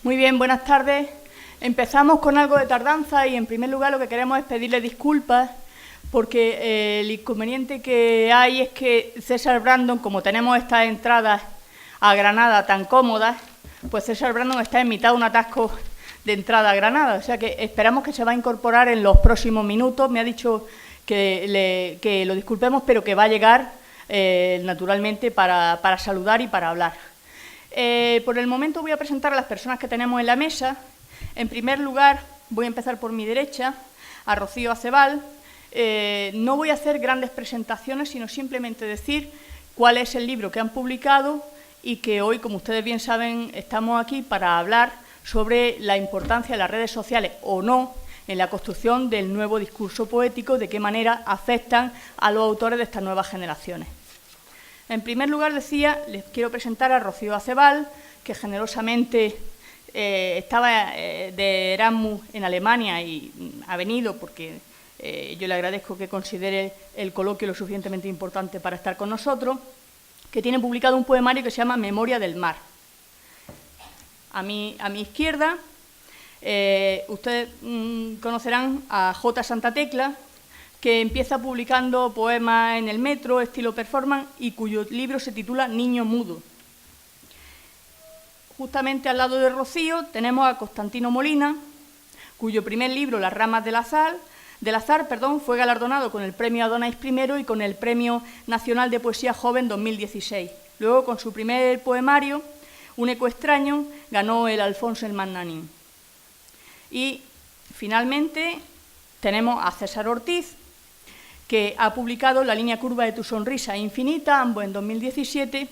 Muy bien, buenas tardes. Empezamos con algo de tardanza y en primer lugar lo que queremos es pedirle disculpas porque el inconveniente que hay es que César Brandon, como tenemos estas entradas a Granada tan cómodas, pues César Brandon está en mitad de un atasco de entrada a Granada, o sea que esperamos que se va a incorporar en los próximos minutos. Me ha dicho que lo disculpemos, pero que va a llegar naturalmente para saludar y para hablar. Por el momento voy a presentar a las personas que tenemos en la mesa. En primer lugar, voy a empezar por mi derecha, a Rocío Acebal. No voy a hacer grandes presentaciones, sino simplemente decir cuál es el libro que han publicado y que hoy, como ustedes bien saben, estamos aquí para hablar sobre la importancia de las redes sociales o no en la construcción del nuevo discurso poético, de qué manera afectan a los autores de estas nuevas generaciones. En primer lugar, les quiero presentar a Rocío Acebal, que generosamente estaba de Erasmus en Alemania y ha venido porque yo le agradezco que considere el coloquio lo suficientemente importante para estar con nosotros, que tiene publicado un poemario que se llama Memoria del mar. A mi izquierda, ustedes conocerán a J. Santa Tecla, que empieza publicando poemas en el metro, estilo performance, y cuyo libro se titula Niño mudo. Justamente al lado de Rocío tenemos a Constantino Molina, cuyo primer libro, Las ramas del azar, fue galardonado con el Premio Adonais I y con el Premio Nacional de Poesía Joven 2016. Luego, con su primer poemario, Un eco extraño, ganó el Alfonso el Magnanín. Y, finalmente, tenemos a César Ortiz, que ha publicado La línea curva de tu sonrisa infinita, ambos en 2017,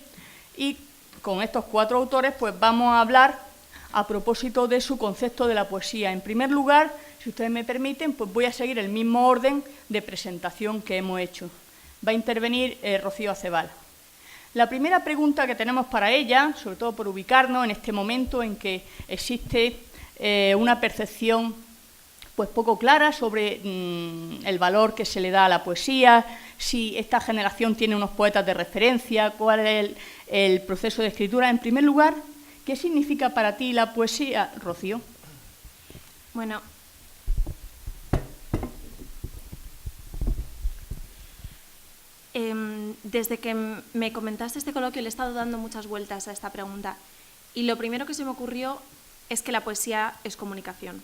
y con estos cuatro autores pues vamos a hablar a propósito de su concepto de la poesía. En primer lugar, si ustedes me permiten, pues voy a seguir el mismo orden de presentación que hemos hecho. Va a intervenir Rocío Acebal. La primera pregunta que tenemos para ella, sobre todo por ubicarnos en este momento en que existe una percepción pues poco clara sobre el valor que se le da a la poesía, si esta generación tiene unos poetas de referencia, cuál es el proceso de escritura. En primer lugar, ¿qué significa para ti la poesía, Rocío? Bueno, desde que me comentaste este coloquio le he estado dando muchas vueltas a esta pregunta y lo primero que se me ocurrió es que la poesía es comunicación.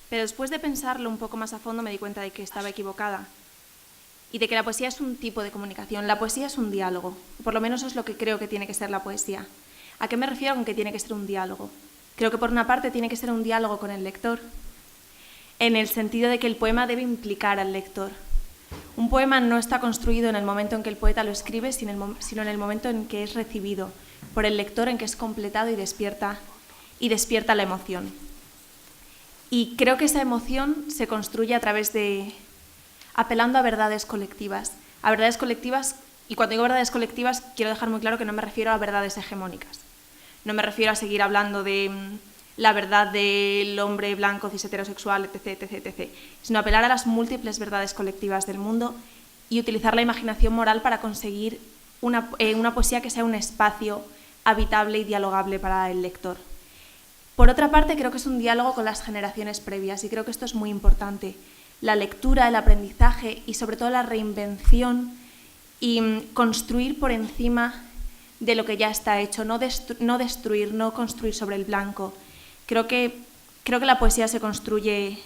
Pero después de pensarlo un poco más a fondo me di cuenta de que estaba equivocada y de que la poesía es un tipo de comunicación. La poesía es un diálogo, por lo menos es lo que creo que tiene que ser la poesía. ¿A qué me refiero con que tiene que ser un diálogo? Creo que por una parte tiene que ser un diálogo con el lector, en el sentido de que el poema debe implicar al lector. Un poema no está construido en el momento en que el poeta lo escribe, sino en el momento en que es recibido por el lector, en que es completado y despierta la emoción. Y creo que esa emoción se construye a través de apelando a verdades colectivas. A verdades colectivas, y cuando digo verdades colectivas quiero dejar muy claro que no me refiero a verdades hegemónicas. No me refiero a seguir hablando de la verdad del hombre blanco, cis heterosexual, etc., etc., etc., sino apelar a las múltiples verdades colectivas del mundo y utilizar la imaginación moral para conseguir una poesía que sea un espacio habitable y dialogable para el lector. Por otra parte, creo que es un diálogo con las generaciones previas y creo que esto es muy importante. La lectura, el aprendizaje y sobre todo la reinvención y construir por encima de lo que ya está hecho, no destruir, no construir sobre el blanco. Creo que la poesía se construye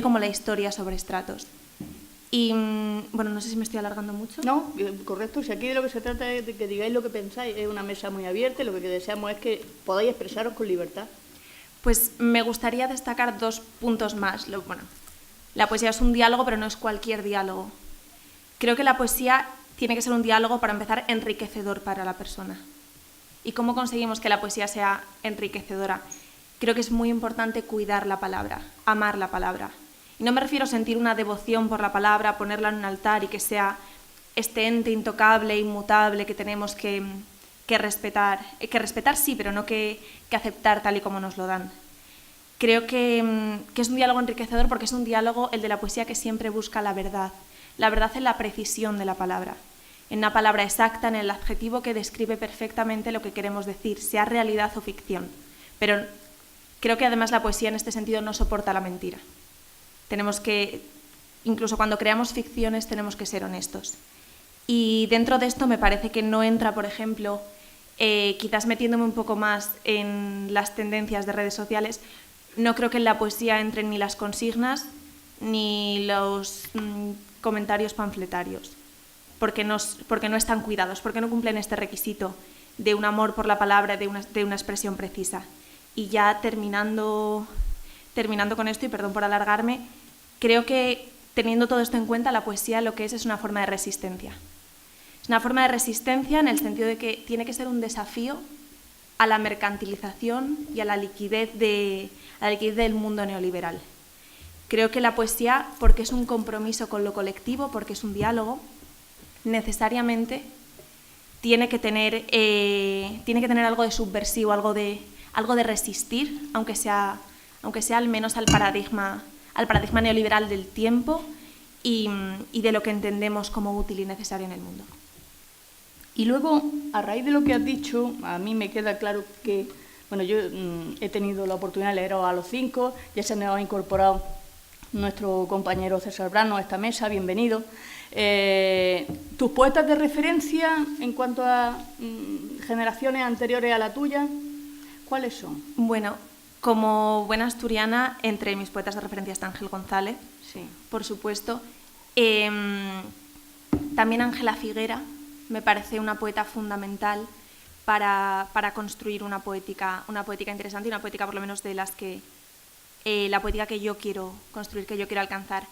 como la historia sobre estratos. Y, bueno, no sé si me estoy alargando mucho. No, correcto. Si aquí de lo que se trata es de que digáis lo que pensáis, es una mesa muy abierta y lo que deseamos es que podáis expresaros con libertad. Pues me gustaría destacar 2 puntos más. La poesía es un diálogo, pero no es cualquier diálogo. Creo que la poesía tiene que ser un diálogo, para empezar, enriquecedor para la persona. ¿Y cómo conseguimos que la poesía sea enriquecedora? Creo que es muy importante cuidar la palabra, amar la palabra. Y no me refiero a sentir una devoción por la palabra, ponerla en un altar y que sea este ente intocable, inmutable que tenemos que respetar. Que respetar sí, pero no que aceptar tal y como nos lo dan. Creo que es un diálogo enriquecedor porque es un diálogo, el de la poesía, que siempre busca la verdad en la precisión de la palabra, en una palabra exacta, en el adjetivo que describe perfectamente lo que queremos decir, sea realidad o ficción. Pero creo que además la poesía en este sentido no soporta la mentira. Tenemos que, incluso cuando creamos ficciones, tenemos que ser honestos. Y dentro de esto me parece que no entra, por ejemplo, quizás metiéndome un poco más en las tendencias de redes sociales, no creo que en la poesía entren ni las consignas ni los comentarios panfletarios, porque no están cuidados, porque no cumplen este requisito de un amor por la palabra, de una expresión precisa. Y ya terminando con esto, y perdón por alargarme, creo que teniendo todo esto en cuenta, la poesía lo que es una forma de resistencia. Es una forma de resistencia en el sentido de que tiene que ser un desafío a la mercantilización y a la liquidez del mundo neoliberal. Creo que la poesía, porque es un compromiso con lo colectivo, porque es un diálogo, necesariamente tiene que tener algo de subversivo, algo de resistir, aunque sea al menos al paradigma neoliberal del tiempo y de lo que entendemos como útil y necesario en el mundo. Y luego, a raíz de lo que has dicho, a mí me queda claro que, bueno, yo he tenido la oportunidad de leeros a los 5, ya se nos ha incorporado nuestro compañero César Brano a esta mesa, bienvenido. ¿Tus poetas de referencia en cuanto a generaciones anteriores a la tuya, cuáles son? Bueno, como buena asturiana, entre mis poetas de referencia está Ángel González, sí, por supuesto. También Ángela Figuera me parece una poeta fundamental para construir una poética interesante y una poética por lo menos de las que la poética que yo quiero construir, que yo quiero alcanzar.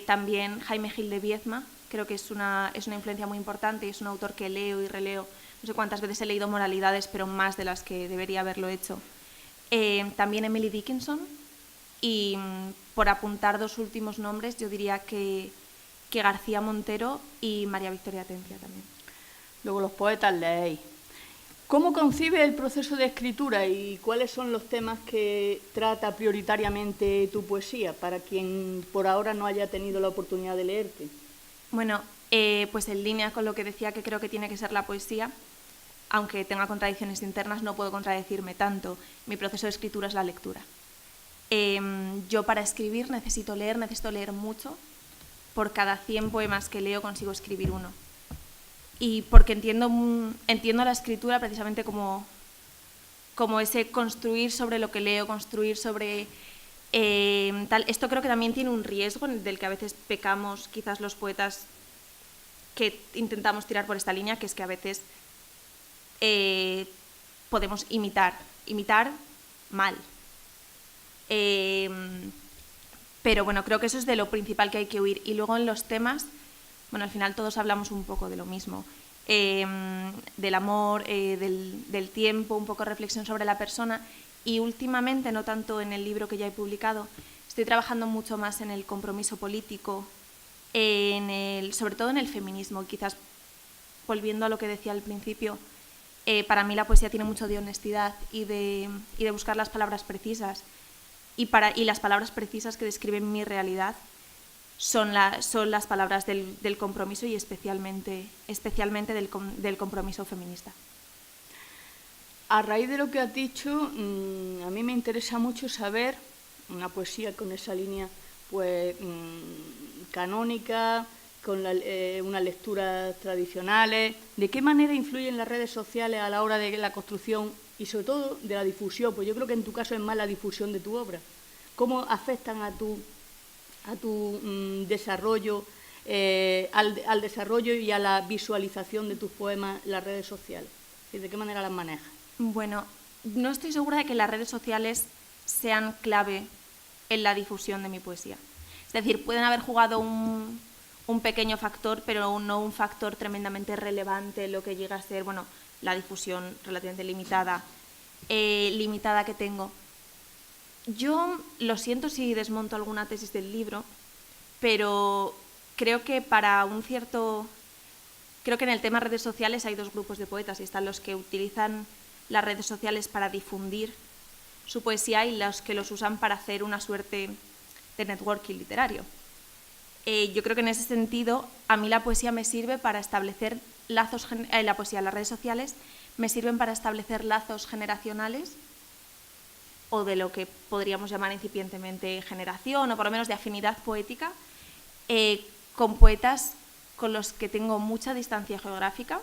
También Jaime Gil de Viedma, creo que es una influencia muy importante y es un autor que leo y releo. No sé cuántas veces he leído Moralidades, pero más de las que debería haberlo hecho. También Emily Dickinson, y por apuntar dos últimos nombres, yo diría que García Montero y María Victoria Atencia también. Luego los poetas leéis. ¿Cómo concibes el proceso de escritura y cuáles son los temas que trata prioritariamente tu poesía para quien por ahora no haya tenido la oportunidad de leerte? Bueno, pues en línea con lo que decía que creo que tiene que ser la poesía, aunque tenga contradicciones internas, no puedo contradecirme tanto. Mi proceso de escritura es la lectura. Yo para escribir necesito leer mucho. Por cada 100 poemas que leo consigo escribir uno. Y porque entiendo la escritura precisamente como ese construir sobre lo que leo, construir sobre tal. Esto creo que también tiene un riesgo del que a veces pecamos quizás los poetas que intentamos tirar por esta línea, que es que a veces podemos imitar mal. Pero bueno, creo que eso es de lo principal que hay que huir. Y luego en los temas, bueno, al final todos hablamos un poco de lo mismo. Del amor, del tiempo, un poco reflexión sobre la persona. Y últimamente, no tanto en el libro que ya he publicado, estoy trabajando mucho más en el compromiso político, sobre todo en el feminismo. Quizás, volviendo a lo que decía al principio, para mí la poesía tiene mucho de honestidad y de buscar las palabras precisas. Y las palabras precisas que describen mi realidad son las palabras del compromiso y especialmente del compromiso feminista. A raíz de lo que has dicho, a mí me interesa mucho saber una poesía con esa línea pues canónica, con unas lecturas tradicionales, de qué manera influyen las redes sociales a la hora de la construcción y sobre todo de la difusión, pues yo creo que en tu caso es más la difusión de tu obra. ¿Cómo afectan a tu desarrollo, al desarrollo y a la visualización de tus poemas las redes sociales? ¿De qué manera las manejas? Bueno, no estoy segura de que las redes sociales sean clave en la difusión de mi poesía. Es decir, pueden haber jugado un pequeño factor, pero no un factor tremendamente relevante en lo que llega a ser, bueno, la difusión relativamente limitada que tengo. Yo lo siento si desmonto alguna tesis del libro, pero creo que creo que en el tema redes sociales hay dos grupos de poetas, y están los que utilizan las redes sociales para difundir su poesía y los que los usan para hacer una suerte de networking literario. Yo creo que en ese sentido a mí la poesía me sirve para establecer lazos, las redes sociales me sirven para establecer lazos generacionales o de lo que podríamos llamar incipientemente generación, o por lo menos de afinidad poética, con poetas con los que tengo mucha distancia geográfica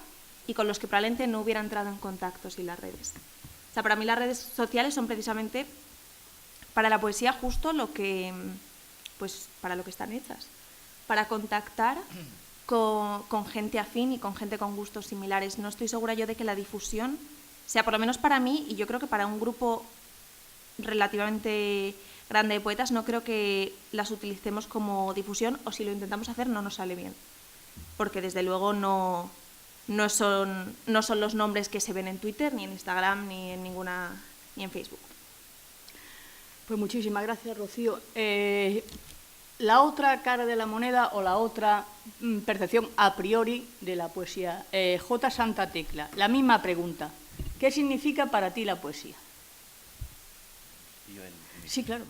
y con los que probablemente no hubiera entrado en contacto sin las redes. O sea, para mí las redes sociales son precisamente para la poesía justo lo que, pues, para lo que están hechas, para contactar con gente afín y con gente con gustos similares. No estoy segura yo de que la difusión sea, por lo menos para mí, y yo creo que para un grupo relativamente grande de poetas, no creo que las utilicemos como difusión, o si lo intentamos hacer no nos sale bien, porque desde luego no son los nombres que se ven en Twitter, ni en Instagram, ni en Facebook. Pues muchísimas gracias, Rocío. La otra cara de la moneda o la otra percepción a priori de la poesía. J. Santa Tecla, la misma pregunta. ¿Qué significa para ti la poesía? Sí, claro.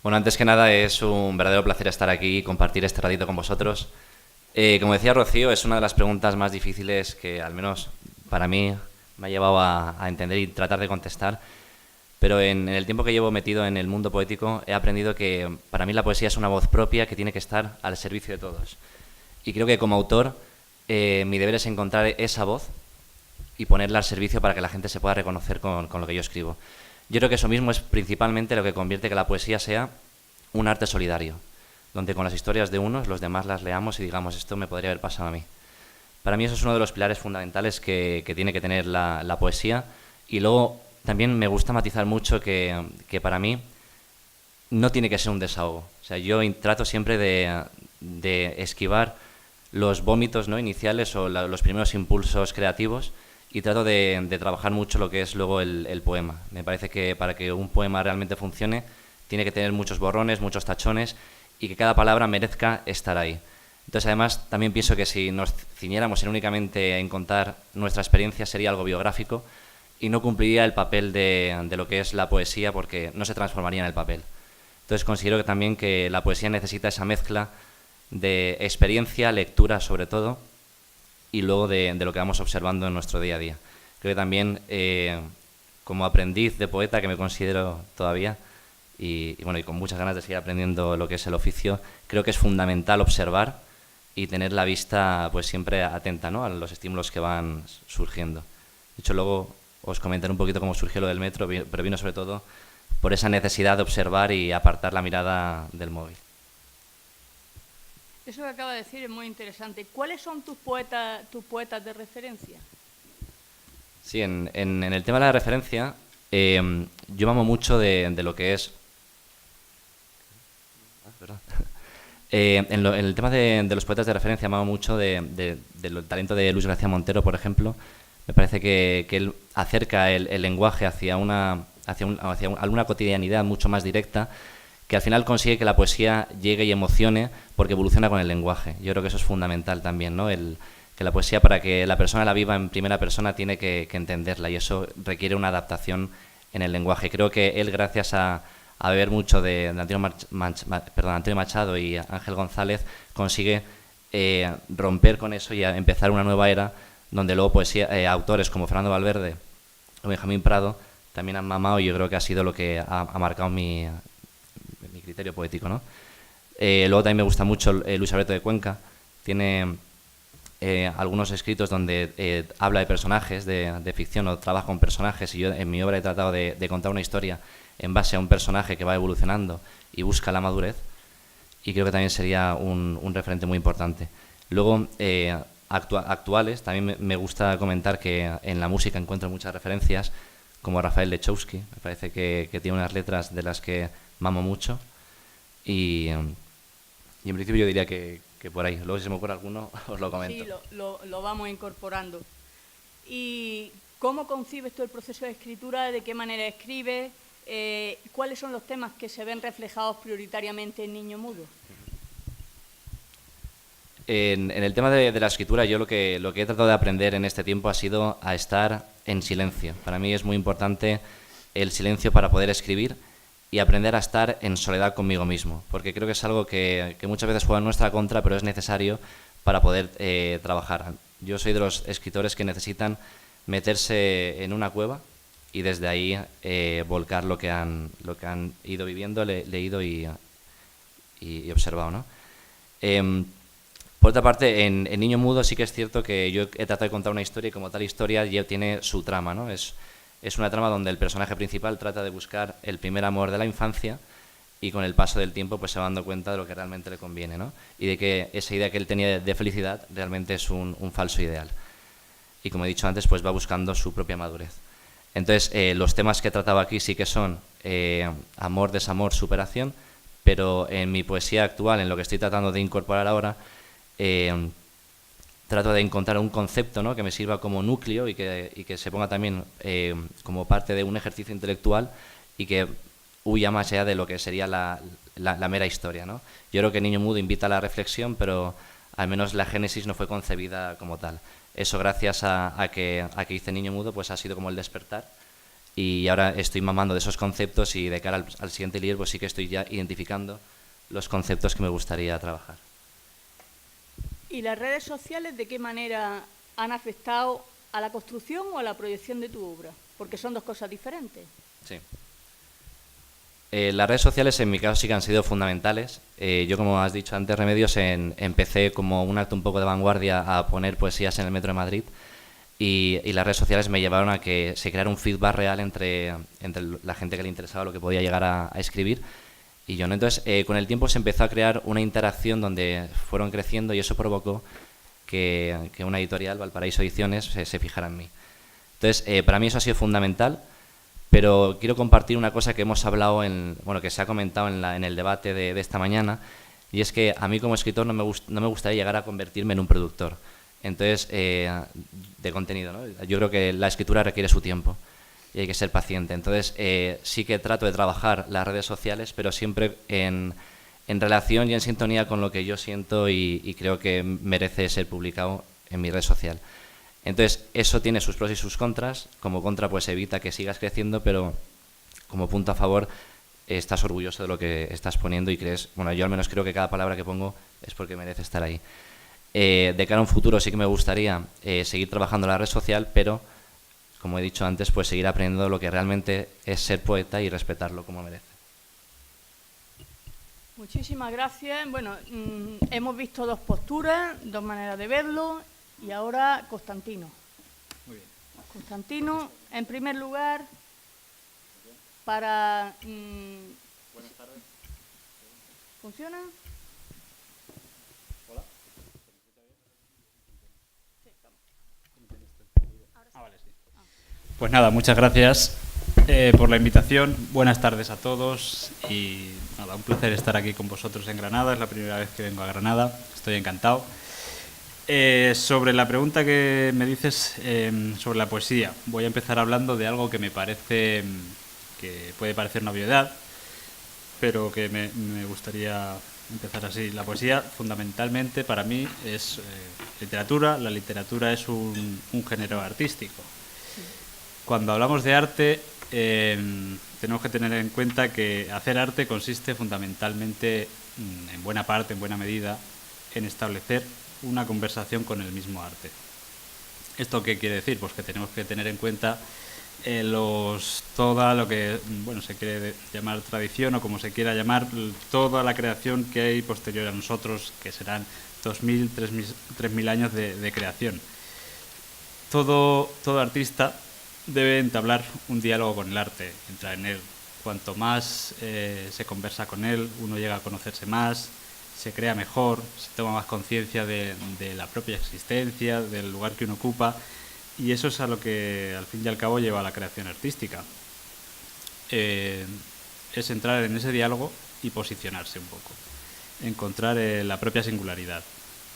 Bueno, antes que nada es un verdadero placer estar aquí y compartir este ratito con vosotros. Como decía Rocío, es una de las preguntas más difíciles que al menos para mí me ha llevado a entender y tratar de contestar, pero en el tiempo que llevo metido en el mundo poético he aprendido que para mí la poesía es una voz propia que tiene que estar al servicio de todos. Y creo que como autor mi deber es encontrar esa voz y ponerla al servicio para que la gente se pueda reconocer con lo que yo escribo. Yo creo que eso mismo es principalmente lo que convierte que la poesía sea un arte solidario, donde con las historias de unos los demás las leamos y digamos, esto me podría haber pasado a mí. Para mí eso es uno de los pilares fundamentales que tiene que tener la poesía. Y luego también me gusta matizar mucho que para mí no tiene que ser un desahogo. O sea, yo trato siempre de esquivar los vómitos, ¿no?, iniciales o los primeros impulsos creativos, y trato de trabajar mucho lo que es luego el poema. Me parece que para que un poema realmente funcione tiene que tener muchos borrones, muchos tachones, y que cada palabra merezca estar ahí. Entonces, además, también pienso que si nos ciñéramos únicamente en contar nuestra experiencia sería algo biográfico y no cumpliría el papel de lo que es la poesía, porque no se transformaría en el papel. Entonces, considero que también que la poesía necesita esa mezcla de experiencia, lectura sobre todo, y luego de lo que vamos observando en nuestro día a día. Creo que también, como aprendiz de poeta, que me considero todavía, y con muchas ganas de seguir aprendiendo lo que es el oficio, creo que es fundamental observar y tener la vista pues siempre atenta, ¿no?, a los estímulos que van surgiendo. De hecho, luego os comentaré un poquito cómo surgió lo del metro, pero vino sobre todo por esa necesidad de observar y apartar la mirada del móvil. Eso que acaba de decir es muy interesante. ¿Cuáles son tus poetas de referencia? Sí, en el tema de la referencia, yo amo mucho de lo que es... en el tema de los poetas de referencia, amo mucho del talento de Luis García Montero, por ejemplo. Me parece que él acerca el lenguaje hacia una cotidianidad mucho más directa, que al final consigue que la poesía llegue y emocione porque evoluciona con el lenguaje. Yo creo que eso es fundamental también, ¿no? Que la poesía, para que la persona la viva en primera persona, tiene que entenderla, y eso requiere una adaptación en el lenguaje. Creo que él, gracias a beber mucho de Antonio Machado y Ángel González, consigue romper con eso y empezar una nueva era donde luego autores como Fernando Valverde o Benjamín Prado también han mamado, y yo creo que ha sido lo que ha marcado mi criterio poético, ¿no? Luego también me gusta mucho Luis Alberto de Cuenca. Tiene algunos escritos donde habla de personajes de ficción o trabaja con personajes, y yo en mi obra he tratado de contar una historia en base a un personaje que va evolucionando y busca la madurez, y creo que también sería un referente muy importante. Luego, actuales, también me gusta comentar que en la música encuentro muchas referencias, como Rafael Lechowski. Me parece que tiene unas letras de las que mamo mucho, y en principio yo diría que por ahí. Luego, si se me ocurre alguno, os lo comento. Sí, lo vamos incorporando. ¿Y cómo concibes tú el proceso de escritura? ¿De qué manera escribes? ¿Cuáles son los temas que se ven reflejados prioritariamente en Niño Mudo? En el tema de la escritura, yo lo que he tratado de aprender en este tiempo ha sido a estar en silencio. Para mí es muy importante el silencio para poder escribir, y aprender a estar en soledad conmigo mismo, porque creo que es algo que muchas veces juega en nuestra contra, pero es necesario para poder trabajar. Yo soy de los escritores que necesitan meterse en una cueva y desde ahí volcar lo que han ido viviendo, leído y observado, ¿no? Por otra parte, en Niño Mudo sí que es cierto que yo he tratado de contar una historia y como tal historia ya tiene su trama, ¿no? Es una trama donde el personaje principal trata de buscar el primer amor de la infancia y con el paso del tiempo pues se va dando cuenta de lo que realmente le conviene, ¿no? Y de que esa idea que él tenía de felicidad realmente es un falso ideal. Y como he dicho antes, pues va buscando su propia madurez. Entonces, los temas que he tratado aquí sí que son amor, desamor, superación, pero en mi poesía actual, en lo que estoy tratando de incorporar ahora, trato de encontrar un concepto, ¿no?, que me sirva como núcleo y que se ponga también como parte de un ejercicio intelectual y que huya más allá de lo que sería la mera historia, ¿no? Yo creo que Niño Mudo invita a la reflexión, pero al menos la génesis no fue concebida como tal. Eso gracias a que hice Niño Mudo, pues ha sido como el despertar y ahora estoy mamando de esos conceptos y de cara al siguiente libro pues sí que estoy ya identificando los conceptos que me gustaría trabajar. ¿Y las redes sociales de qué manera han afectado a la construcción o a la proyección de tu obra? Porque son dos cosas diferentes. Sí. Las redes sociales en mi caso sí que han sido fundamentales. Yo, como has dicho antes, Remedios, empecé como un acto un poco de vanguardia a poner poesías en el Metro de Madrid y las redes sociales me llevaron a que se creara un feedback real entre la gente que le interesaba lo que podía llegar a escribir y yo, ¿no? Entonces, con el tiempo se empezó a crear una interacción donde fueron creciendo y eso provocó que una editorial, Valparaíso Ediciones, se fijara en mí. Entonces, para mí eso ha sido fundamental. Pero quiero compartir una cosa que hemos hablado, que se ha comentado en el debate de esta mañana, y es que a mí como escritor no me gustaría llegar a convertirme en un productor. Entonces, de contenido, ¿no? Yo creo que la escritura requiere su tiempo y hay que ser paciente. Entonces, sí que trato de trabajar las redes sociales, pero siempre en relación y en sintonía con lo que yo siento y creo que merece ser publicado en mi red social. Entonces, eso tiene sus pros y sus contras. Como contra, pues evita que sigas creciendo, pero como punto a favor, estás orgulloso de lo que estás poniendo y crees, bueno, yo al menos creo que cada palabra que pongo es porque merece estar ahí. De cara a un futuro sí que me gustaría seguir trabajando en la red social, pero, como he dicho antes, pues seguir aprendiendo lo que realmente es ser poeta y respetarlo como merece. Muchísimas gracias. Bueno, hemos visto dos posturas, dos maneras de verlo. Y ahora Constantino. Muy bien. Constantino, en primer lugar, para... Buenas tardes. ¿Funciona? Hola. Sí, estamos. Vale, sí. Pues nada, muchas gracias por la invitación. Buenas tardes a todos y nada, un placer estar aquí con vosotros en Granada. Es la primera vez que vengo a Granada. Estoy encantado. Sobre la pregunta que me dices sobre la poesía, voy a empezar hablando de algo que me parece que puede parecer una obviedad, pero que me gustaría empezar así. La poesía, fundamentalmente, para mí es literatura. La literatura es un género artístico. Cuando hablamos de arte, tenemos que tener en cuenta que hacer arte consiste fundamentalmente, en buena parte, en buena medida, en establecer una conversación con el mismo arte. ¿Esto qué quiere decir? Pues que tenemos que tener en cuenta toda lo que se quiere llamar tradición o como se quiera llamar, toda la creación que hay posterior a nosotros, que serán 2.000, 3.000 años de creación. Todo artista debe entablar un diálogo con el arte, entrar en él. Cuanto más se conversa con él, uno llega a conocerse más, se crea mejor, se toma más conciencia de la propia existencia, del lugar que uno ocupa, y eso es a lo que al fin y al cabo lleva a la creación artística. Es entrar en ese diálogo y posicionarse un poco, encontrar la propia singularidad.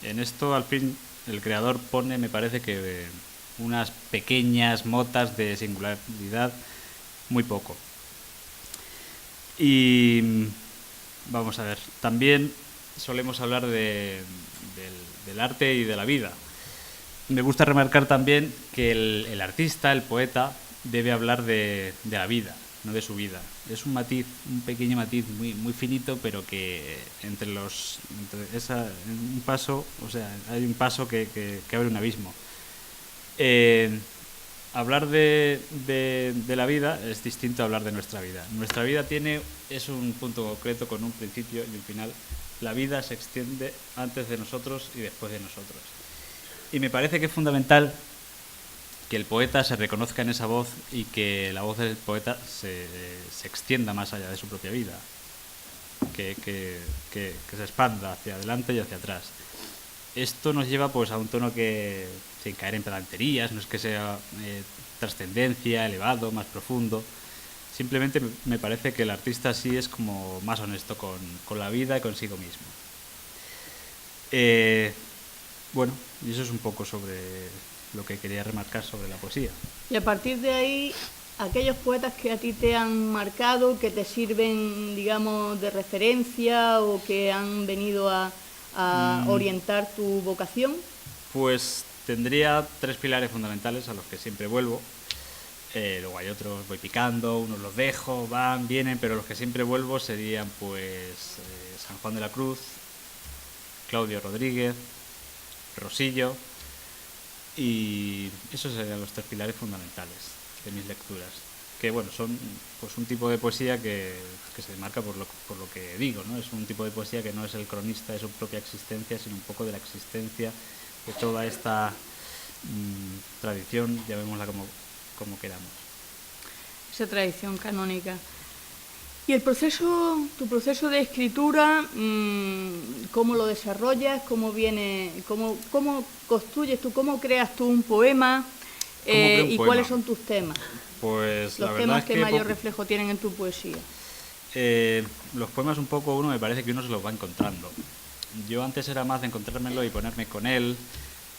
En esto, al fin, el creador pone, me parece que unas pequeñas motas de singularidad, muy poco. Y vamos a ver, también solemos hablar del arte y de la vida. Me gusta remarcar también que el artista, el poeta, debe hablar de la vida, no de su vida. Es un matiz, un pequeño matiz muy finito, pero que un paso, o sea, hay un paso que abre un abismo. Hablar de la vida es distinto a hablar de nuestra vida. Nuestra vida es un punto concreto con un principio y un final. La vida se extiende antes de nosotros y después de nosotros. Y me parece que es fundamental que el poeta se reconozca en esa voz y que la voz del poeta se extienda más allá de su propia vida, que se expanda hacia adelante y hacia atrás. Esto nos lleva pues a un tono que, sin caer en pedanterías, no es que sea trascendencia, elevado, más profundo. Simplemente me parece que el artista así es como más honesto con la vida y consigo mismo. Bueno, y eso es un poco sobre lo que quería remarcar sobre la poesía. Y a partir de ahí, aquellos poetas que a ti te han marcado, que te sirven, digamos, de referencia o que han venido a orientar tu vocación. Pues tendría 3 pilares fundamentales a los que siempre vuelvo. Luego hay otros, voy picando, unos los dejo, van, vienen, pero los que siempre vuelvo serían pues San Juan de la Cruz, Claudio Rodríguez, Rosillo, y esos serían los 3 pilares fundamentales de mis lecturas, que bueno, son pues un tipo de poesía que se marca por lo que digo, ¿no? Es un tipo de poesía que no es el cronista de su propia existencia, sino un poco de la existencia de toda esta tradición, llamémosla como queramos. Esa tradición canónica. ¿Y tu proceso de escritura, cómo lo desarrollas, cómo construyes tú, cómo creas tú un poema y cuáles son tus temas? Pues los temas que mayor reflejo tienen en tu poesía. Los poemas un poco me parece que uno se los va encontrando. Yo antes era más de encontrármelo y ponerme con él,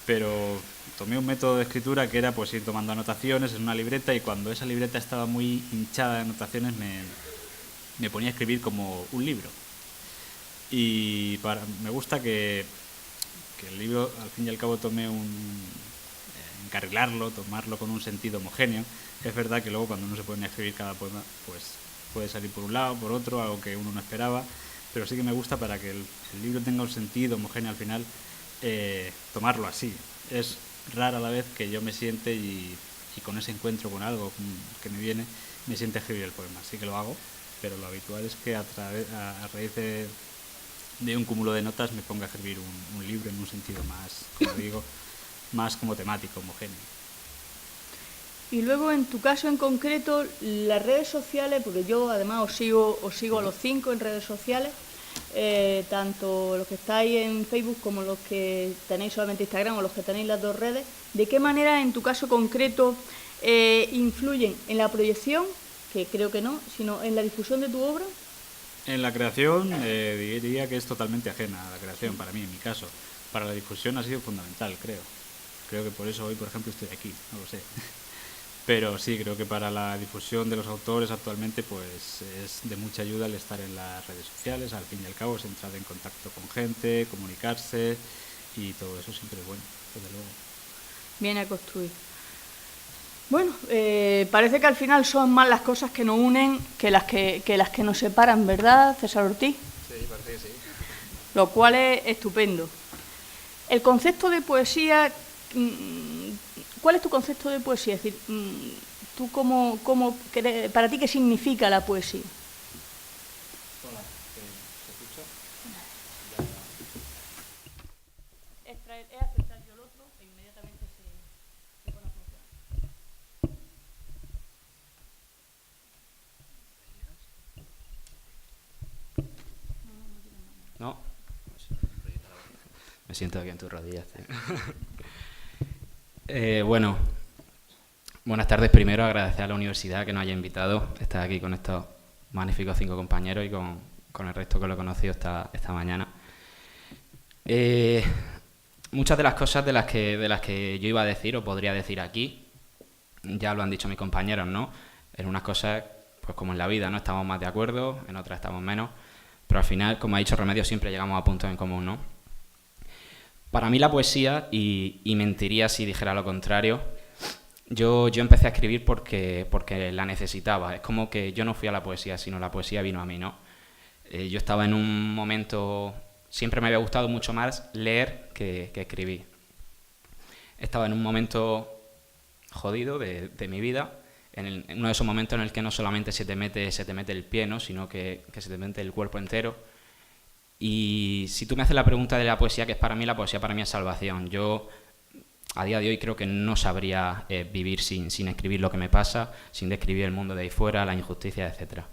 pero tomé un método de escritura que era pues ir tomando anotaciones en una libreta, y cuando esa libreta estaba muy hinchada de anotaciones me ponía a escribir como un libro. Y me gusta que el libro al fin y al cabo encarrilarlo, tomarlo con un sentido homogéneo. Es verdad que luego cuando uno se pone a escribir cada poema pues puede salir por un lado, por otro, algo que uno no esperaba, pero sí que me gusta, para que el libro tenga un sentido homogéneo al final, tomarlo así. Es rara la vez que yo me siente y con ese encuentro con algo que me viene, me siente a escribir el poema. Sí que lo hago, pero lo habitual es que a raíz de un cúmulo de notas me ponga a escribir un libro en un sentido más, como digo, más como temático, homogéneo. Y luego, en tu caso en concreto, las redes sociales, porque yo además os sigo a los 5 en redes sociales, tanto los que estáis en Facebook como los que tenéis solamente Instagram o los que tenéis las 2 redes, ¿de qué manera en tu caso concreto influyen en la proyección, que creo que no, sino en la difusión de tu obra? En la creación diría que es totalmente ajena a la creación, para mí, en mi caso. Para la difusión ha sido fundamental, creo. Creo que por eso hoy, por ejemplo, estoy aquí, no lo sé. Pero sí, creo que para la difusión de los autores actualmente pues es de mucha ayuda el estar en las redes sociales. Al fin y al cabo es entrar en contacto con gente, comunicarse, y todo eso siempre es bueno, desde luego. Viene a construir. Bueno, parece que al final son más las cosas que nos unen que las que nos separan, ¿verdad, César Ortiz? Sí, parece que sí. Lo cual es estupendo. El concepto de poesía, ¿cuál es tu concepto de poesía? Es decir, ¿tú para ti qué significa la poesía? Hola, ¿se escucha? Es aceptar yo el otro e inmediatamente se pone a funcionar. No. Me siento aquí en tus rodillas. Bueno, buenas tardes. Primero, agradecer a la universidad que nos haya invitado a estar aquí con estos magníficos 5 compañeros y con el resto que lo he conocido esta mañana. Muchas de las cosas de las que yo iba a decir o podría decir aquí, ya lo han dicho mis compañeros, ¿no? En unas cosas, pues como en la vida, ¿no? Estamos más de acuerdo, en otras estamos menos, pero al final, como ha dicho Remedios, siempre llegamos a puntos en común, ¿no? Para mí la poesía, y mentiría si dijera lo contrario, Yo empecé a escribir porque la necesitaba. Es como que yo no fui a la poesía, sino la poesía vino a mí, ¿no? Yo estaba en un momento... Siempre me había gustado mucho más leer que escribir. Estaba en un momento jodido de mi vida, en uno de esos momentos en el que no solamente se te mete el pie, ¿no? Sino que se te mete el cuerpo entero. Y si tú me haces la pregunta de la poesía, ¿qué es para mí? La poesía para mí es salvación. Yo a día de hoy creo que no sabría vivir sin escribir lo que me pasa, sin describir el mundo de ahí fuera, la injusticia, etcétera.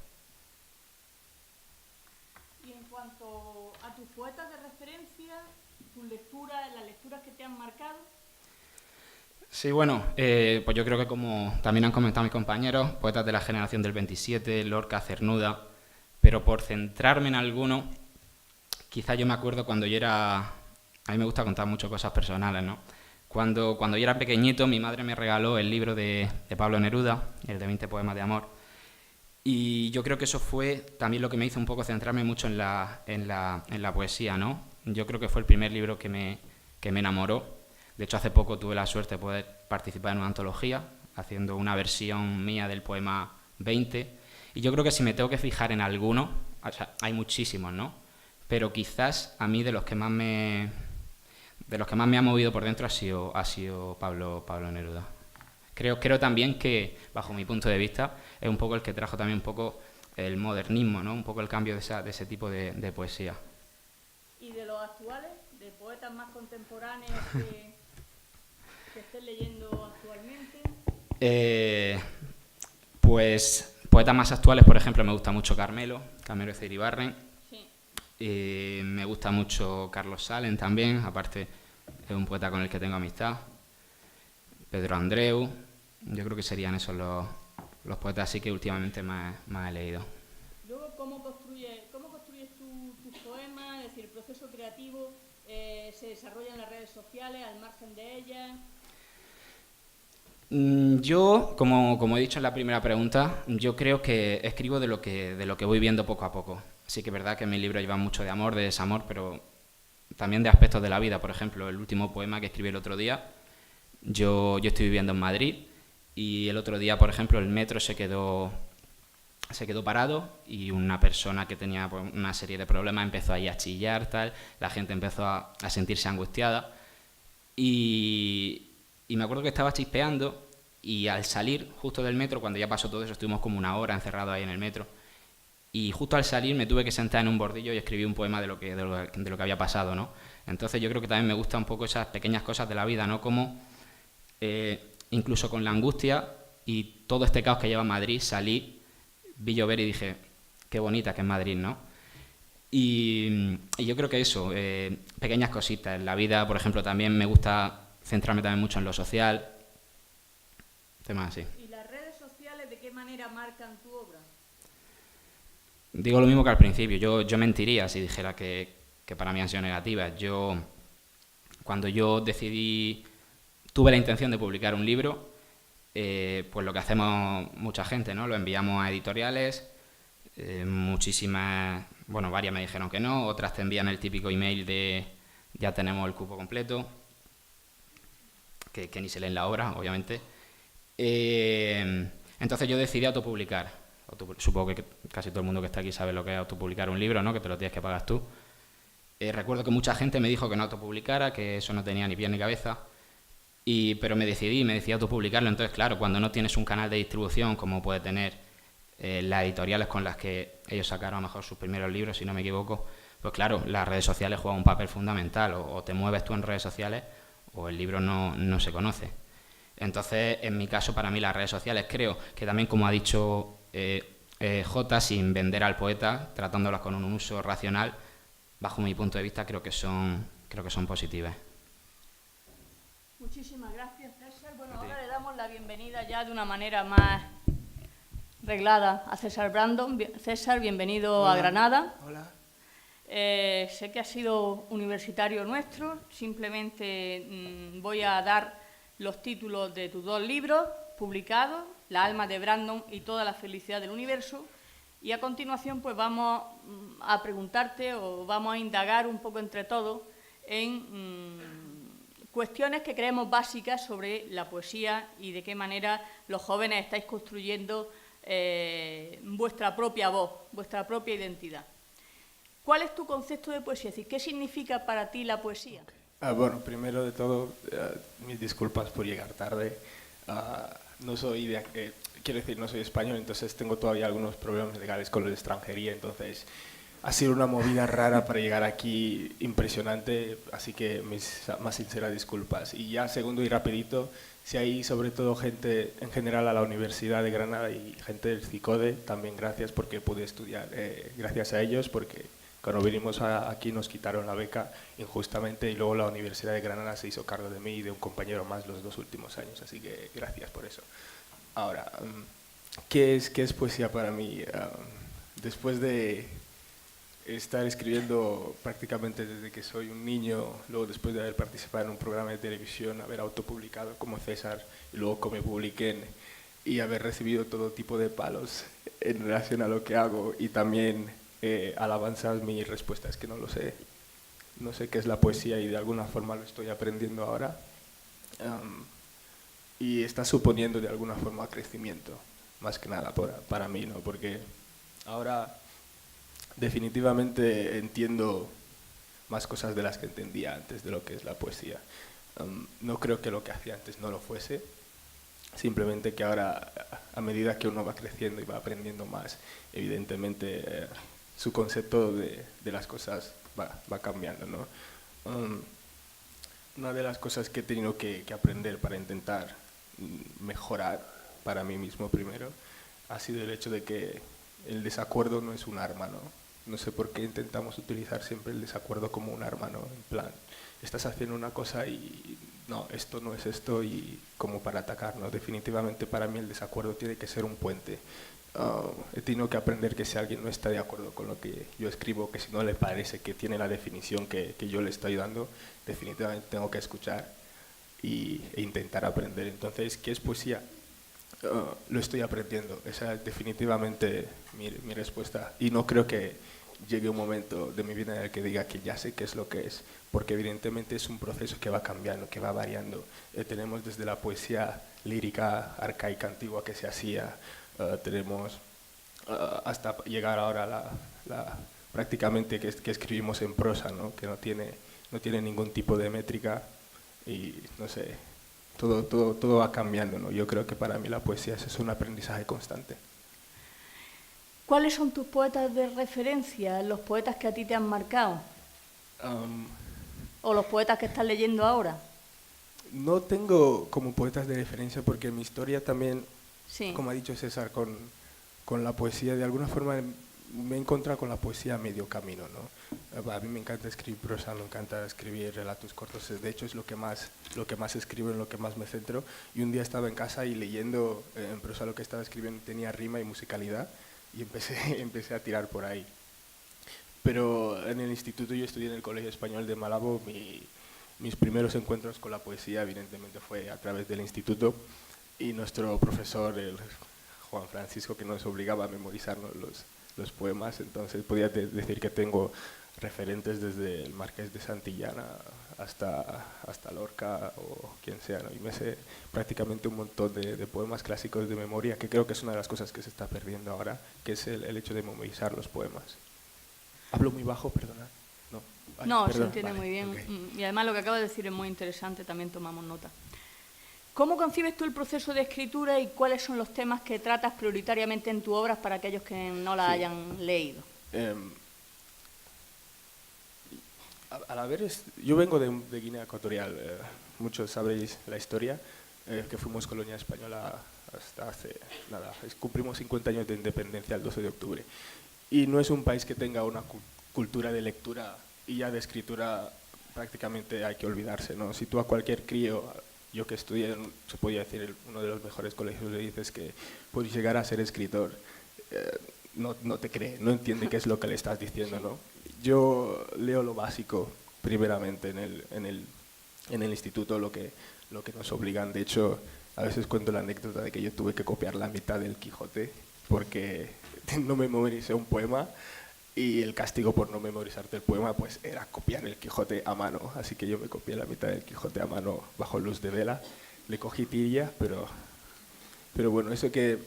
Y en cuanto a tus poetas de referencia, tus lecturas, las lecturas que te han marcado. Sí, bueno, pues yo creo que como también han comentado mis compañeros, poetas de la generación del 27, Lorca, Cernuda, pero por centrarme en alguno, quizá yo me acuerdo cuando yo era... A mí me gusta contar mucho cosas personales, ¿no? Cuando yo era pequeñito, mi madre me regaló el libro de Pablo Neruda, el de 20 poemas de amor, y yo creo que eso fue también lo que me hizo un poco centrarme mucho en la poesía, ¿no? Yo creo que fue el primer libro que me enamoró. De hecho, hace poco tuve la suerte de poder participar en una antología, haciendo una versión mía del poema 20, y yo creo que si me tengo que fijar en alguno, o sea, hay muchísimos, ¿no? Pero quizás a mí de los que más me ha movido por dentro ha sido Pablo Neruda. Creo también que, bajo mi punto de vista, es un poco el que trajo también un poco el modernismo, ¿no? Un poco el cambio de ese tipo de poesía. ¿Y de los actuales, de poetas más contemporáneos que estés leyendo actualmente? Pues poetas más actuales, por ejemplo, me gusta mucho Carmelo Iribarren. Sí. Me gusta mucho Carlos Salem también, aparte es un poeta con el que tengo amistad. Pedro Andreu, yo creo que serían esos los poetas así que últimamente más he leído. Luego, ¿cómo construyes tus poemas? Es decir, el proceso creativo se desarrolla en las redes sociales, al margen de ellas. Yo, como he dicho en la primera pregunta, yo creo que escribo de lo que voy viendo poco a poco. Sí que es verdad que mis libros llevan mucho de amor, de desamor, pero también de aspectos de la vida. Por ejemplo, el último poema que escribí el otro día, yo estoy viviendo en Madrid y el otro día, por ejemplo, el metro se quedó parado y una persona que tenía pues, una serie de problemas empezó ahí a chillar, tal, la gente empezó a sentirse angustiada y me acuerdo que estaba chispeando y al salir justo del metro, cuando ya pasó todo eso, estuvimos como una hora encerrados ahí en el metro, y justo al salir me tuve que sentar en un bordillo y escribí un poema de lo que había pasado, ¿no? Entonces yo creo que también me gustan un poco esas pequeñas cosas de la vida, ¿no? Como incluso con la angustia y todo este caos que lleva Madrid, salí, vi llover y dije, qué bonita que es Madrid, ¿no? Y yo creo que eso, pequeñas cositas. En la vida, por ejemplo, también me gusta centrarme también mucho en lo social, temas así. ¿Y las redes sociales de qué manera marcan tu obra? Digo lo mismo que al principio, yo mentiría si dijera que para mí han sido negativas. Cuando yo tuve la intención de publicar un libro, pues lo que hacemos mucha gente, ¿no? Lo enviamos a editoriales, varias me dijeron que no, otras te envían el típico email de ya tenemos el cupo completo, que ni se lee en la obra, obviamente. Entonces yo decidí autopublicar. Supongo que casi todo el mundo que está aquí sabe lo que es autopublicar un libro, ¿no? Que te lo tienes que pagar tú. Recuerdo que mucha gente me dijo que no autopublicara, que eso no tenía ni pie ni cabeza, pero me decidí autopublicarlo. Entonces, claro, cuando no tienes un canal de distribución como puede tener las editoriales con las que ellos sacaron a lo mejor sus primeros libros, si no me equivoco, pues claro, las redes sociales juegan un papel fundamental. O te mueves tú en redes sociales o el libro no se conoce. Entonces, en mi caso, para mí las redes sociales, creo que también, como ha dicho J, sin vender al poeta, tratándolas con un uso racional, bajo mi punto de vista, creo que son positivas. Muchísimas gracias, César. Bueno, ahora le damos la bienvenida ya de una manera más reglada a César Brandon. César, bienvenido a Granada. Hola. Sé que has sido universitario nuestro, simplemente voy a dar los títulos de tus 2 libros publicados, La alma de Brandon y Toda la felicidad del universo, y a continuación pues vamos a preguntarte o vamos a indagar un poco entre todos en cuestiones que creemos básicas sobre la poesía y de qué manera los jóvenes estáis construyendo vuestra propia voz, vuestra propia identidad. ¿Cuál es tu concepto de poesía? Es decir, ¿qué significa para ti la poesía? Bueno, primero de todo, mis disculpas por llegar tarde. No soy quiero decir, no soy español, entonces tengo todavía algunos problemas legales con la extranjería, entonces ha sido una movida rara para llegar aquí, impresionante, así que mis más sinceras disculpas. Y ya segundo y rapidito, si hay sobre todo gente en general a la Universidad de Granada y gente del CICODE, también gracias porque pude estudiar, gracias a ellos, porque cuando vinimos aquí nos quitaron la beca injustamente y luego la Universidad de Granada se hizo cargo de mí y de un compañero más los 2 últimos años, así que gracias por eso. Ahora, ¿qué es poesía para mí? Después de estar escribiendo prácticamente desde que soy un niño, luego después de haber participado en un programa de televisión, haber autopublicado como César y luego que me publiquen y haber recibido todo tipo de palos en relación a lo que hago y también alabanzas, mi respuesta es que no lo sé. No sé qué es la poesía y de alguna forma lo estoy aprendiendo ahora. Y está suponiendo de alguna forma crecimiento, más que nada para mí, ¿no? Porque ahora definitivamente entiendo más cosas de las que entendía antes de lo que es la poesía. No creo que lo que hacía antes no lo fuese, simplemente que ahora, a medida que uno va creciendo y va aprendiendo más, evidentemente su concepto de las cosas va cambiando, ¿no? Una de las cosas que he tenido que aprender para intentar mejorar para mí mismo primero ha sido el hecho de que el desacuerdo no es un arma, ¿no? No sé por qué intentamos utilizar siempre el desacuerdo como un arma, ¿no? En plan, estás haciendo una cosa y no, esto no es esto y como para atacar, ¿no? Definitivamente para mí el desacuerdo tiene que ser un puente. He tenido que aprender que si alguien no está de acuerdo con lo que yo escribo, que si no le parece que tiene la definición que yo le estoy dando, definitivamente tengo que escuchar e intentar aprender. Entonces, ¿qué es poesía? Lo estoy aprendiendo, esa es definitivamente mi respuesta y no creo que llegue un momento de mi vida en el que diga que ya sé qué es lo que es, porque evidentemente es un proceso que va cambiando, que va variando. Tenemos desde la poesía lírica, arcaica, antigua que se hacía, tenemos hasta llegar ahora a la prácticamente que escribimos en prosa, ¿no? Que no tiene ningún tipo de métrica y no sé, todo va cambiando, ¿no? Yo creo que para mí la poesía es un aprendizaje constante. ¿Cuáles son tus poetas de referencia, los poetas que a ti te han marcado? ¿O los poetas que estás leyendo ahora? No tengo como poetas de referencia porque mi historia también, Sí. como ha dicho César, con la poesía, de alguna forma me he encontrado con la poesía a medio camino, ¿no? A mí me encanta escribir prosa, me encanta escribir relatos cortos, de hecho es lo que más escribo, en lo que más me centro, y un día estaba en casa y leyendo en prosa lo que estaba escribiendo tenía rima y musicalidad y empecé a tirar por ahí. Pero en el instituto, yo estudié en el Colegio Español de Malabo, mis primeros encuentros con la poesía evidentemente fue a través del instituto y nuestro profesor, el Juan Francisco, que nos obligaba a memorizarnos los poemas, entonces podía decir que tengo referentes desde el Marqués de Santillana hasta Lorca o quien sea, ¿no? Y me sé prácticamente un montón de poemas clásicos de memoria, que creo que es una de las cosas que se está perdiendo ahora, que es el hecho de memorizar los poemas. Hablo muy bajo, perdona. No, vale, No, perdón, se entiende vale, muy bien. okay. Y además lo que acabas de decir es muy interesante, también tomamos nota. ¿Cómo concibes tú el proceso de escritura y cuáles son los temas que tratas prioritariamente en tu obra para aquellos que no la hayan leído? Yo vengo de Guinea Ecuatorial, muchos sabréis la historia, que fuimos colonia española hasta hace nada, cumplimos 50 años de independencia el 12 de octubre. Y no es un país que tenga una cultura de lectura y ya de escritura prácticamente hay que olvidarse, ¿no? Si tú a cualquier crío, yo que estudié, se podía decir, uno de los mejores colegios, le dices que puedes llegar a ser escritor, no te cree, no entiende qué es lo que le estás diciendo, ¿no? Yo leo lo básico, primeramente, en el instituto, lo que nos obligan. De hecho, a veces cuento la anécdota de que yo tuve que copiar la mitad del Quijote porque no me memoricé un poema Y el castigo por no memorizarte el poema pues era copiar el Quijote a mano. Así que yo me copié la mitad del Quijote a mano bajo luz de vela. Le cogí tirilla, pero bueno, eso que...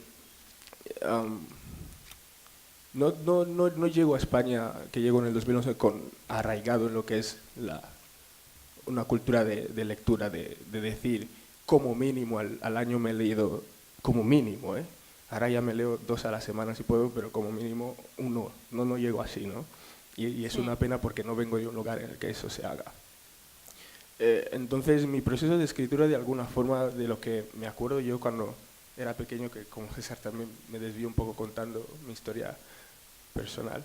no llego a España, que llego en el 2011 arraigado en lo que es una cultura de lectura, de decir, como mínimo al año me he leído, como mínimo, ¿eh? Ahora ya me leo 2 a la semana si puedo, pero como mínimo 1, no llego así, ¿no? Y es una pena porque no vengo de un lugar en el que eso se haga. Entonces mi proceso de escritura, de alguna forma, de lo que me acuerdo yo cuando era pequeño, que como César también me desvío un poco contando mi historia personal,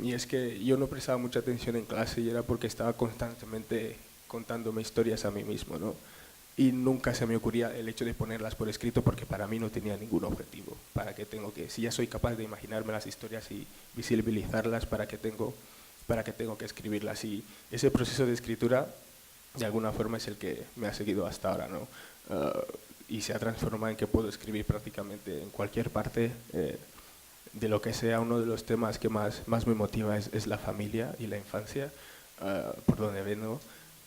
y es que yo no prestaba mucha atención en clase y era porque estaba constantemente contándome historias a mí mismo, ¿no? Y nunca se me ocurría el hecho de ponerlas por escrito porque para mí no tenía ningún objetivo. Si ya soy capaz de imaginarme las historias y visibilizarlas, ¿para qué tengo que escribirlas? Y ese proceso de escritura, de alguna forma, es el que me ha seguido hasta ahora, ¿no? Y se ha transformado en que puedo escribir prácticamente en cualquier parte de lo que sea. Uno de los temas que más me motiva es la familia y la infancia, por donde vengo,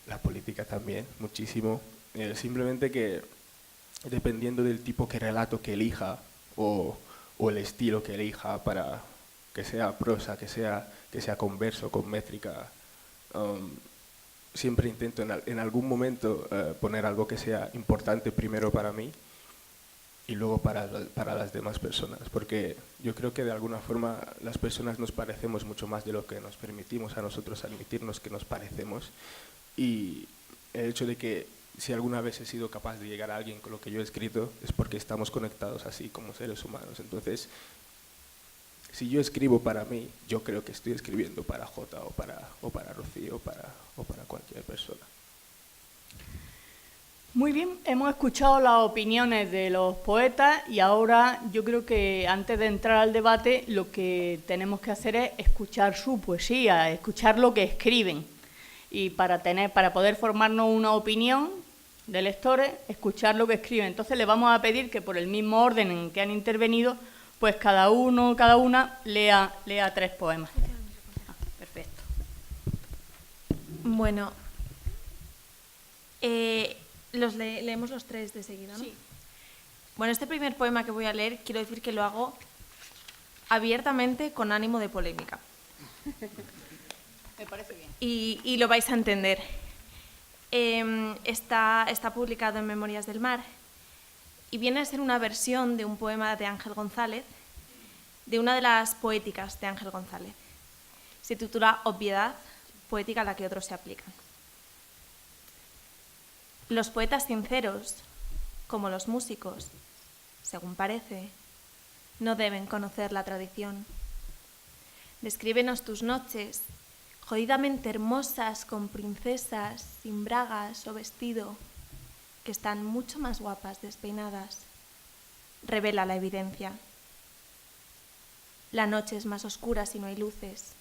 la política también, muchísimo. Simplemente que dependiendo del tipo de relato que elija o el estilo que elija, para que sea prosa, que sea con verso, con métrica, siempre intento en algún momento poner algo que sea importante primero para mí y luego para las demás personas, porque yo creo que de alguna forma las personas nos parecemos mucho más de lo que nos permitimos a nosotros admitirnos que nos parecemos. Y el hecho de que si alguna vez he sido capaz de llegar a alguien con lo que yo he escrito es porque estamos conectados así como seres humanos. Entonces, si yo escribo para mí, yo creo que estoy escribiendo para Jota o para Rocío o para cualquier persona. Muy bien, hemos escuchado las opiniones de los poetas y ahora yo creo que antes de entrar al debate lo que tenemos que hacer es escuchar su poesía, escuchar lo que escriben. Y para poder formarnos una opinión de lectores, escuchar lo que escriben. Entonces le vamos a pedir que por el mismo orden en que han intervenido, pues cada una lea 3 poemas. Perfecto. Bueno, leemos los 3 de seguida, ¿no? Sí. Bueno, este primer poema que voy a leer, quiero decir que lo hago abiertamente con ánimo de polémica. Me parece bien. Y lo vais a entender. Está publicado en Memorias del Mar y viene a ser una versión de un poema de Ángel González, de una de las poéticas de Ángel González. Se titula Obviedad, poética a la que otros se aplican. Los poetas sinceros, como los músicos, según parece, no deben conocer la tradición. Descríbenos tus noches, jodidamente hermosas, con princesas, sin bragas o vestido, que están mucho más guapas despeinadas. Revela la evidencia. La noche es más oscura si no hay luces.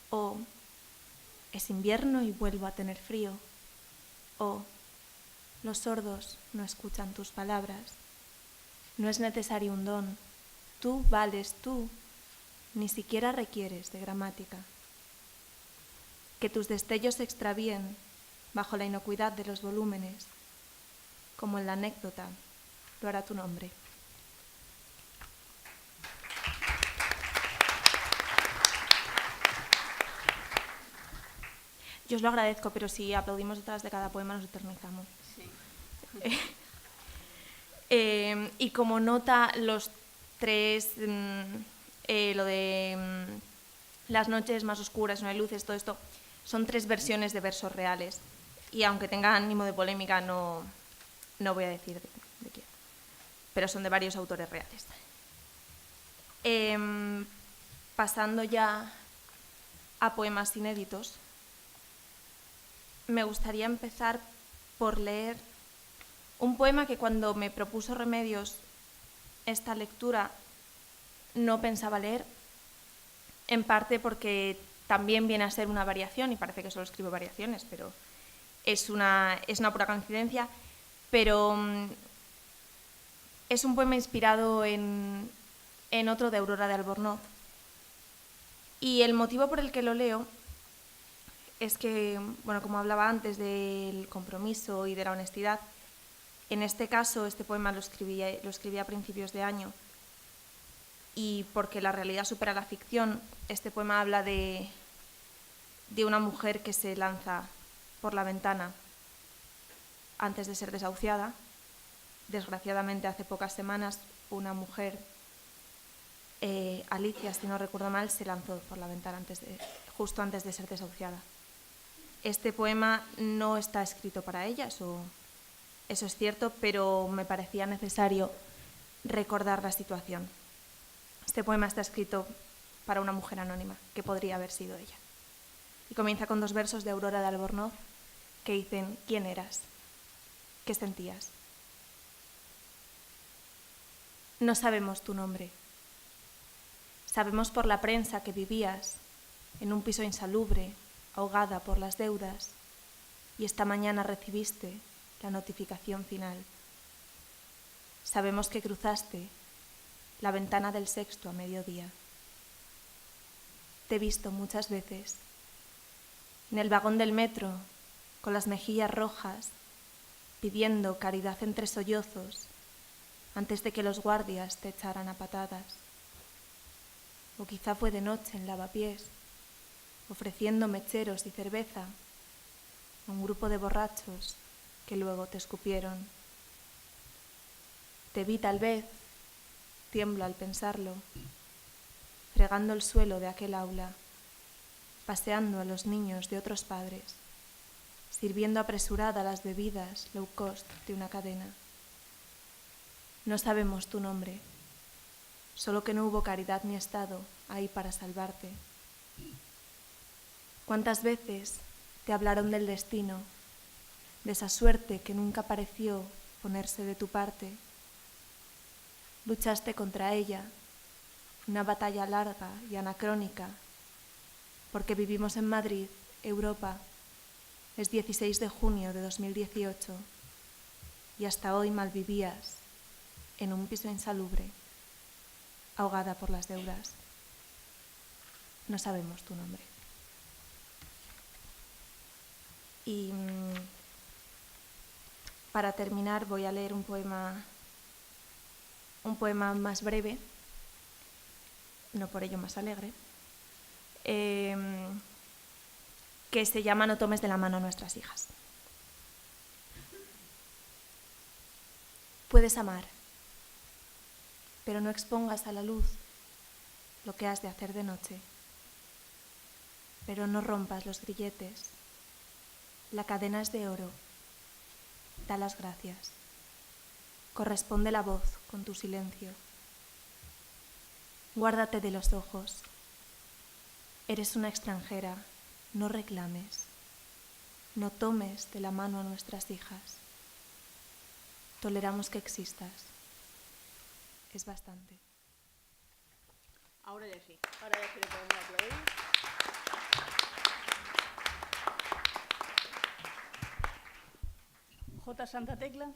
O es invierno y vuelvo a tener frío. O los sordos no escuchan tus palabras. No es necesario un don. Tú vales tú. Ni siquiera requieres de gramática. Que tus destellos se extravíen bajo la inocuidad de los volúmenes, como en la anécdota lo hará tu nombre. Yo os lo agradezco, pero si aplaudimos detrás de cada poema nos eternizamos. Sí. Y como nota, los 3, lo de las noches más oscuras, no hay luces, todo esto, son 3 versiones de versos reales. Y aunque tenga ánimo de polémica, no voy a decir de quién. Pero son de varios autores reales. Pasando ya a poemas inéditos, me gustaría empezar por leer un poema que cuando me propuso Remedios esta lectura no pensaba leer, en parte porque también viene a ser una variación, y parece que solo escribo variaciones, pero es una pura coincidencia, pero es un poema inspirado en otro de Aurora de Albornoz, Y el motivo por el que lo leo es que, bueno, como hablaba antes del compromiso y de la honestidad, en este caso este poema lo escribí a principios de año, y porque la realidad supera la ficción, este poema habla de una mujer que se lanza por la ventana antes de ser desahuciada. Desgraciadamente, hace pocas semanas, una mujer, Alicia, si no recuerdo mal, se lanzó por la ventana justo antes de ser desahuciada. Este poema no está escrito para ella, eso es cierto, pero me parecía necesario recordar la situación. Este poema está escrito para una mujer anónima, que podría haber sido ella. Y comienza con 2 versos de Aurora de Albornoz que dicen: ¿quién eras? ¿Qué sentías? No sabemos tu nombre. Sabemos por la prensa que vivías en un piso insalubre, ahogada por las deudas, y esta mañana recibiste la notificación final. Sabemos que cruzaste la ventana del Sexto a mediodía. Te he visto muchas veces en el vagón del metro, con las mejillas rojas, pidiendo caridad entre sollozos antes de que los guardias te echaran a patadas. O quizá fue de noche en Lavapiés, ofreciendo mecheros y cerveza a un grupo de borrachos que luego te escupieron. Te vi tal vez, tiemblo al pensarlo, fregando el suelo de aquel aula, paseando a los niños de otros padres, sirviendo apresurada las bebidas low cost de una cadena. No sabemos tu nombre, solo que no hubo caridad ni Estado ahí para salvarte. ¿Cuántas veces te hablaron del destino, de esa suerte que nunca pareció ponerse de tu parte? Luchaste contra ella, una batalla larga y anacrónica, porque vivimos en Madrid, Europa. Es 16 de junio de 2018 y hasta hoy malvivías en un piso insalubre, ahogada por las deudas. No sabemos tu nombre. Y para terminar voy a leer un poema más breve, no por ello más alegre, que se llama No tomes de la mano a nuestras hijas. Puedes amar, pero no expongas a la luz lo que has de hacer de noche. Pero no rompas los grilletes. La cadena es de oro. Da las gracias. Corresponde la voz con tu silencio. Guárdate de los ojos. Eres una extranjera, no reclames. No tomes de la mano a nuestras hijas. Toleramos que existas. Es bastante. Ahora ya sí le podemos aplaudir. J. Santa Tecla.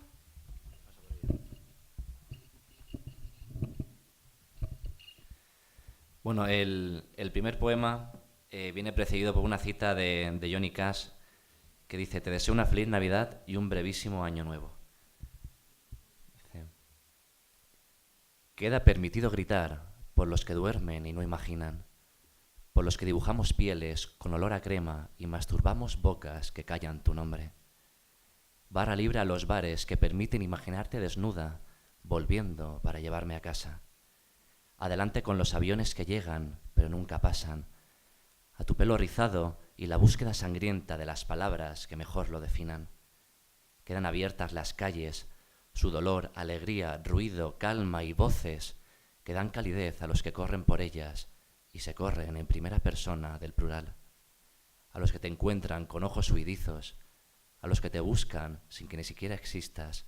Bueno, el primer poema viene precedido por una cita de Johnny Cash que dice: te deseo una feliz Navidad y un brevísimo año nuevo. Dice: queda permitido gritar por los que duermen y no imaginan, por los que dibujamos pieles con olor a crema y masturbamos bocas que callan tu nombre. Barra libre a los bares que permiten imaginarte desnuda, volviendo para llevarme a casa. Adelante con los aviones que llegan, pero nunca pasan. A tu pelo rizado y la búsqueda sangrienta de las palabras que mejor lo definan. Quedan abiertas las calles, su dolor, alegría, ruido, calma y voces que dan calidez a los que corren por ellas y se corren en primera persona del plural. A los que te encuentran con ojos huidizos, a los que te buscan sin que ni siquiera existas,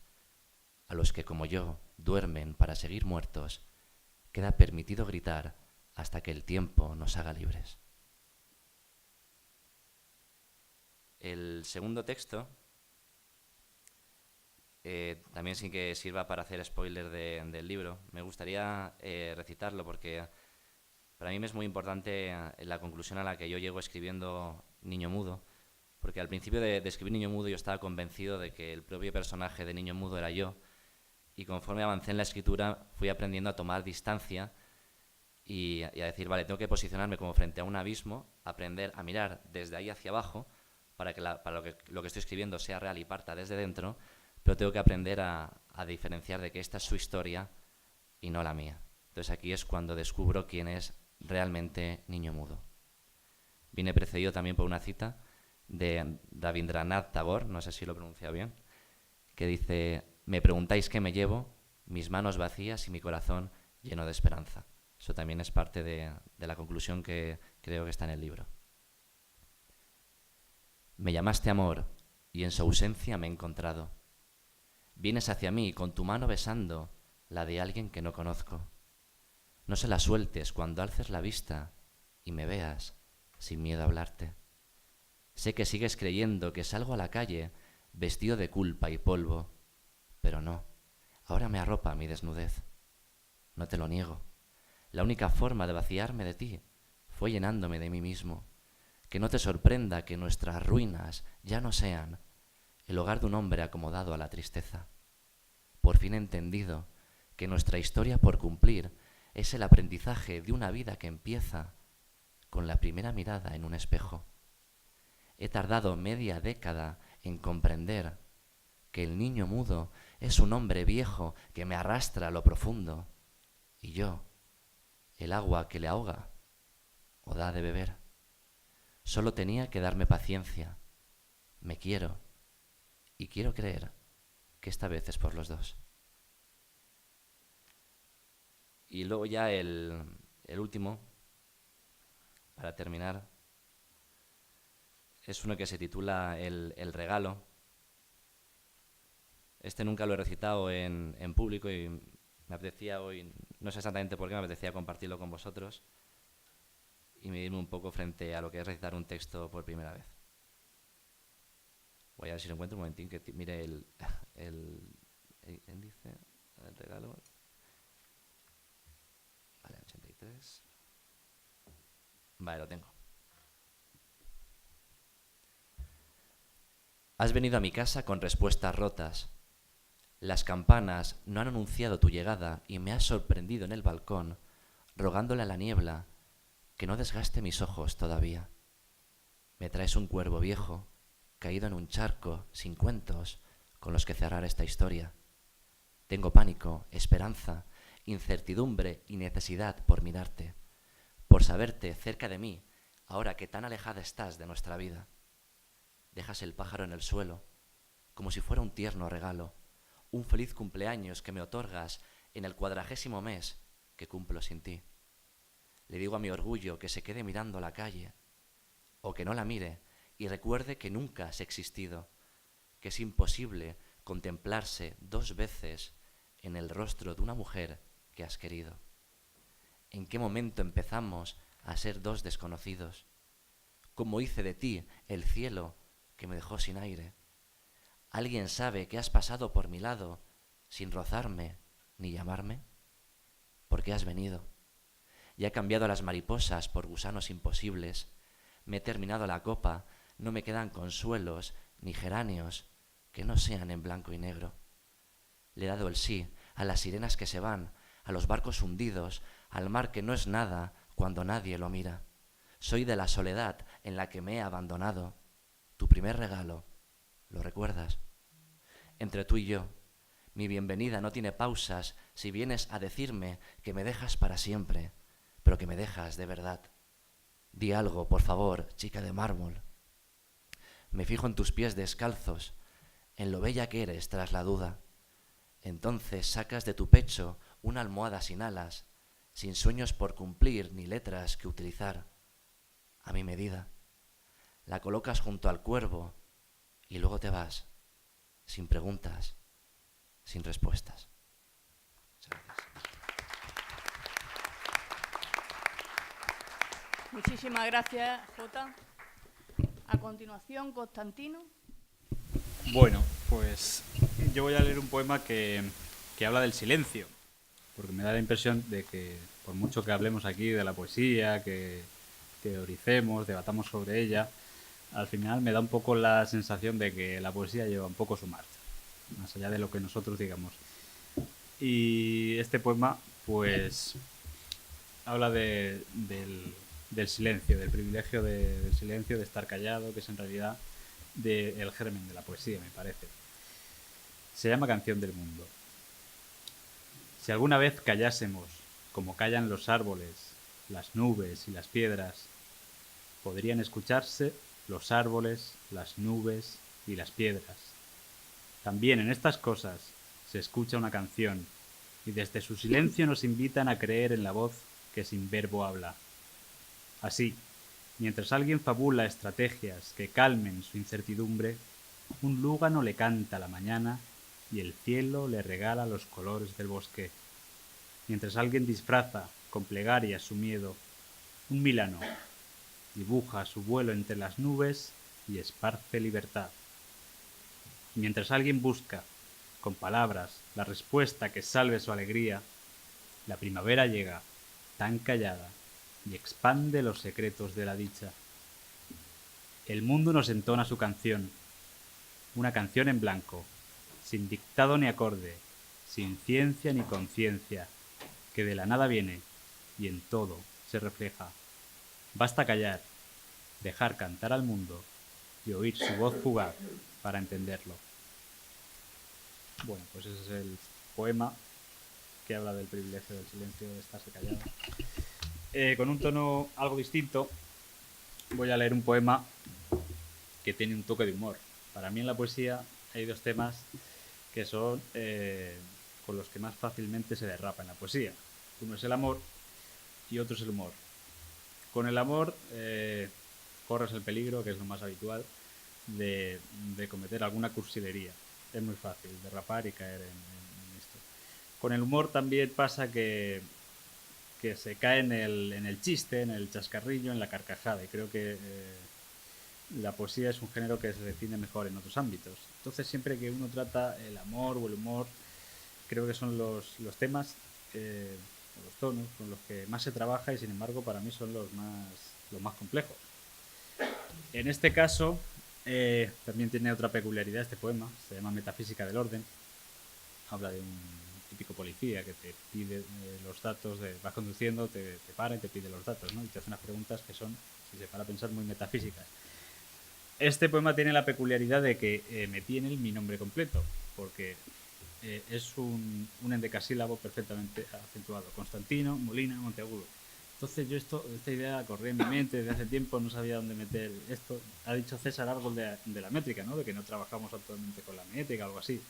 a los que, como yo, duermen para seguir muertos, queda permitido gritar hasta que el tiempo nos haga libres. El segundo texto, también sin que sirva para hacer spoiler del libro, me gustaría recitarlo porque Para mí me es muy importante la conclusión a la que yo llego escribiendo Niño Mudo, porque al principio de escribir Niño Mudo yo estaba convencido de que el propio personaje de Niño Mudo era yo, y conforme avancé en la escritura fui aprendiendo a tomar distancia y a decir, vale, tengo que posicionarme como frente a un abismo, aprender a mirar desde ahí hacia abajo para que lo que estoy escribiendo sea real y parta desde dentro, pero tengo que aprender a diferenciar de que esta es su historia y no la mía. Entonces aquí es cuando descubro quién es realmente Niño Mudo. Viene precedido también por una cita de Rabindranath Tagore, no sé si lo he pronunciado bien, que dice: me preguntáis qué me llevo, mis manos vacías y mi corazón lleno de esperanza. Eso también es parte de la conclusión que creo que está en el libro. Me llamaste amor y en su ausencia me he encontrado. Vienes hacia mí con tu mano besando la de alguien que no conozco. No se la sueltes cuando alces la vista y me veas sin miedo a hablarte. Sé que sigues creyendo que salgo a la calle vestido de culpa y polvo, pero no, ahora me arropa mi desnudez. No te lo niego. La única forma de vaciarme de ti fue llenándome de mí mismo. Que no te sorprenda que nuestras ruinas ya no sean el hogar de un hombre acomodado a la tristeza. Por fin he entendido que nuestra historia por cumplir es el aprendizaje de una vida que empieza con la primera mirada en un espejo. He tardado media década en comprender que el niño mudo es un hombre viejo que me arrastra a lo profundo, y yo, el agua que le ahoga o da de beber. Solo tenía que darme paciencia. Me quiero y quiero creer que esta vez es por los dos. Y luego ya el último, para terminar, es uno que se titula El regalo. Este nunca lo he recitado en público y me apetecía hoy, no sé exactamente por qué, me apetecía compartirlo con vosotros y medirme un poco frente a lo que es recitar un texto por primera vez. Voy a ver si lo encuentro un momentín, que mire el índice, el regalo. Vale, 83. Vale, lo tengo. Has venido a mi casa con respuestas rotas. Las campanas no han anunciado tu llegada y me has sorprendido en el balcón, rogándole a la niebla que no desgaste mis ojos todavía. Me traes un cuervo viejo, caído en un charco, sin cuentos con los que cerrar esta historia. Tengo pánico, esperanza, incertidumbre y necesidad por mirarte, por saberte cerca de mí, ahora que tan alejada estás de nuestra vida. Dejas el pájaro en el suelo, como si fuera un tierno regalo, un feliz cumpleaños que me otorgas en el 40º mes que cumplo sin ti. Le digo a mi orgullo que se quede mirando la calle, o que no la mire y recuerde que nunca has existido, que es imposible contemplarse 2 veces en el rostro de una mujer que has querido. ¿En qué momento empezamos a ser 2 desconocidos? ¿Cómo hice de ti el cielo que me dejó sin aire? ¿Alguien sabe que has pasado por mi lado sin rozarme ni llamarme? ¿Por qué has venido? Ya he cambiado las mariposas por gusanos imposibles. Me he terminado la copa, no me quedan consuelos ni geráneos que no sean en blanco y negro. Le he dado el sí a las sirenas que se van, a los barcos hundidos, al mar que no es nada cuando nadie lo mira. Soy de la soledad en la que me he abandonado. Tu primer regalo, ¿lo recuerdas? Entre tú y yo, mi bienvenida no tiene pausas si vienes a decirme que me dejas para siempre, pero que me dejas de verdad. Di algo, por favor, chica de mármol. Me fijo en tus pies descalzos, en lo bella que eres tras la duda. Entonces sacas de tu pecho una almohada sin alas, sin sueños por cumplir ni letras que utilizar. A mi medida. La colocas junto al cuervo y luego te vas, sin preguntas, sin respuestas. Muchas gracias. Muchísimas gracias, Jota. A continuación, Constantino. Bueno, pues yo voy a leer un poema que habla del silencio. porque me da la impresión de que por mucho que hablemos aquí de la poesía, que teoricemos, debatamos sobre ella, al final me da un poco la sensación de que la poesía lleva un poco su marcha, más allá de lo que nosotros digamos. Y este poema, pues, habla del silencio, del privilegio del silencio, de estar callado, que es en realidad el germen de la poesía, me parece. Se llama Canción del Mundo. Si alguna vez callásemos, como callan los árboles, las nubes y las piedras, podrían escucharse los árboles, las nubes y las piedras. También en estas cosas se escucha una canción, y desde su silencio nos invitan a creer en la voz que sin verbo habla. Así, mientras alguien fabula estrategias que calmen su incertidumbre, un lúgano le canta a la mañana y el cielo le regala los colores del bosque. Mientras alguien disfraza con plegarias su miedo, un milano dibuja su vuelo entre las nubes y esparce libertad. Y mientras alguien busca, con palabras, la respuesta que salve su alegría, la primavera llega, tan callada, y expande los secretos de la dicha. El mundo nos entona su canción, una canción en blanco, sin dictado ni acorde, sin ciencia ni conciencia, que de la nada viene y en todo se refleja. Basta callar, dejar cantar al mundo y oír su voz fugaz para entenderlo. Bueno, pues ese es el poema que habla del privilegio del silencio, de estarse callado. Con un tono algo distinto, voy a leer un poema que tiene un toque de humor. Para mí en la poesía hay dos temas que son con los que más fácilmente se derrapa en la poesía. Uno es el amor y otro es el humor. Con el amor corres el peligro, que es lo más habitual, de cometer alguna cursilería. Es muy fácil derrapar y caer en esto. Con el humor también pasa que se cae en el chiste, en el chascarrillo, en la carcajada. Y creo que la poesía es un género que se define mejor en otros ámbitos. Entonces siempre que uno trata el amor o el humor, creo que son los temas o los tonos con los que más se trabaja y sin embargo para mí son los más complejos. En este caso también tiene otra peculiaridad este poema, se llama Metafísica del Orden. Habla de un típico policía que te pide los datos, vas conduciendo, te para y te pide los datos, ¿no? Y te hace unas preguntas que son, si se para a pensar, muy metafísicas. Este poema tiene la peculiaridad de que metí en él mi nombre completo, porque es un endecasílabo perfectamente acentuado. Constantino, Molina, Monteagudo. Entonces yo esta idea corría en mi mente desde hace tiempo, no sabía dónde meter esto. Ha dicho César algo de la métrica, ¿no? De que no trabajamos actualmente con la métrica, algo así.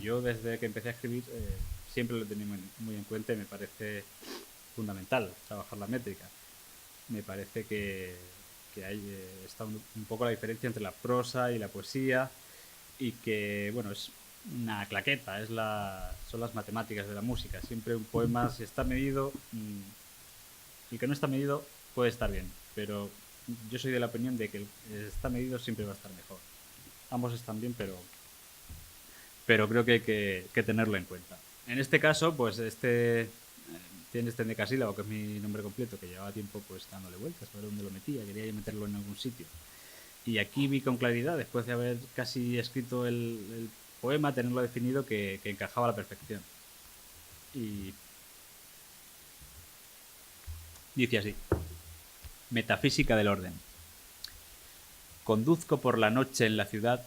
Yo desde que empecé a escribir siempre lo he tenido muy en cuenta y me parece fundamental trabajar la métrica. Me parece que ahí está un poco la diferencia entre la prosa y la poesía y que, bueno, es una claqueta, son las matemáticas de la música. Siempre un poema, si está medido, el que no está medido puede estar bien, pero yo soy de la opinión de que el que está medido siempre va a estar mejor. Ambos están bien, pero creo que hay que tenerlo en cuenta. En este caso, pues tiene este endecasílabo, que es mi nombre completo, que llevaba tiempo pues dándole vueltas a ver dónde lo metía, quería meterlo en algún sitio. Y aquí vi con claridad, después de haber casi escrito el poema, tenerlo definido, que encajaba a la perfección. Y dice así: Metafísica del orden. Conduzco por la noche en la ciudad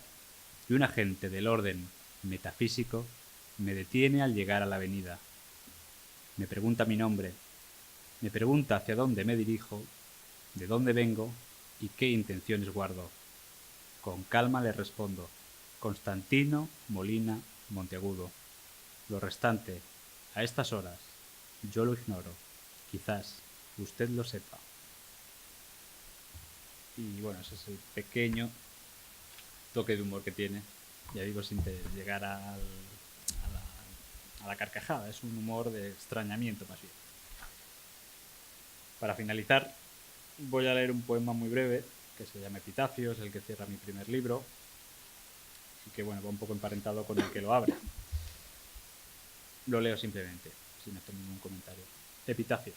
y un agente del orden metafísico me detiene al llegar a la avenida. Me pregunta mi nombre, me pregunta hacia dónde me dirijo, de dónde vengo y qué intenciones guardo. Con calma le respondo: Constantino, Molina, Monteagudo. Lo restante, a estas horas, yo lo ignoro. Quizás usted lo sepa. Y bueno, ese es el pequeño toque de humor que tiene. Ya digo, sin llegar a la carcajada. Es un humor de extrañamiento más bien. Para finalizar, voy a leer un poema muy breve que se llama Epitafio, es el que cierra mi primer libro y que bueno, va un poco emparentado con el que lo abre. Lo leo simplemente. sin hacer ningún comentario. Epitafio.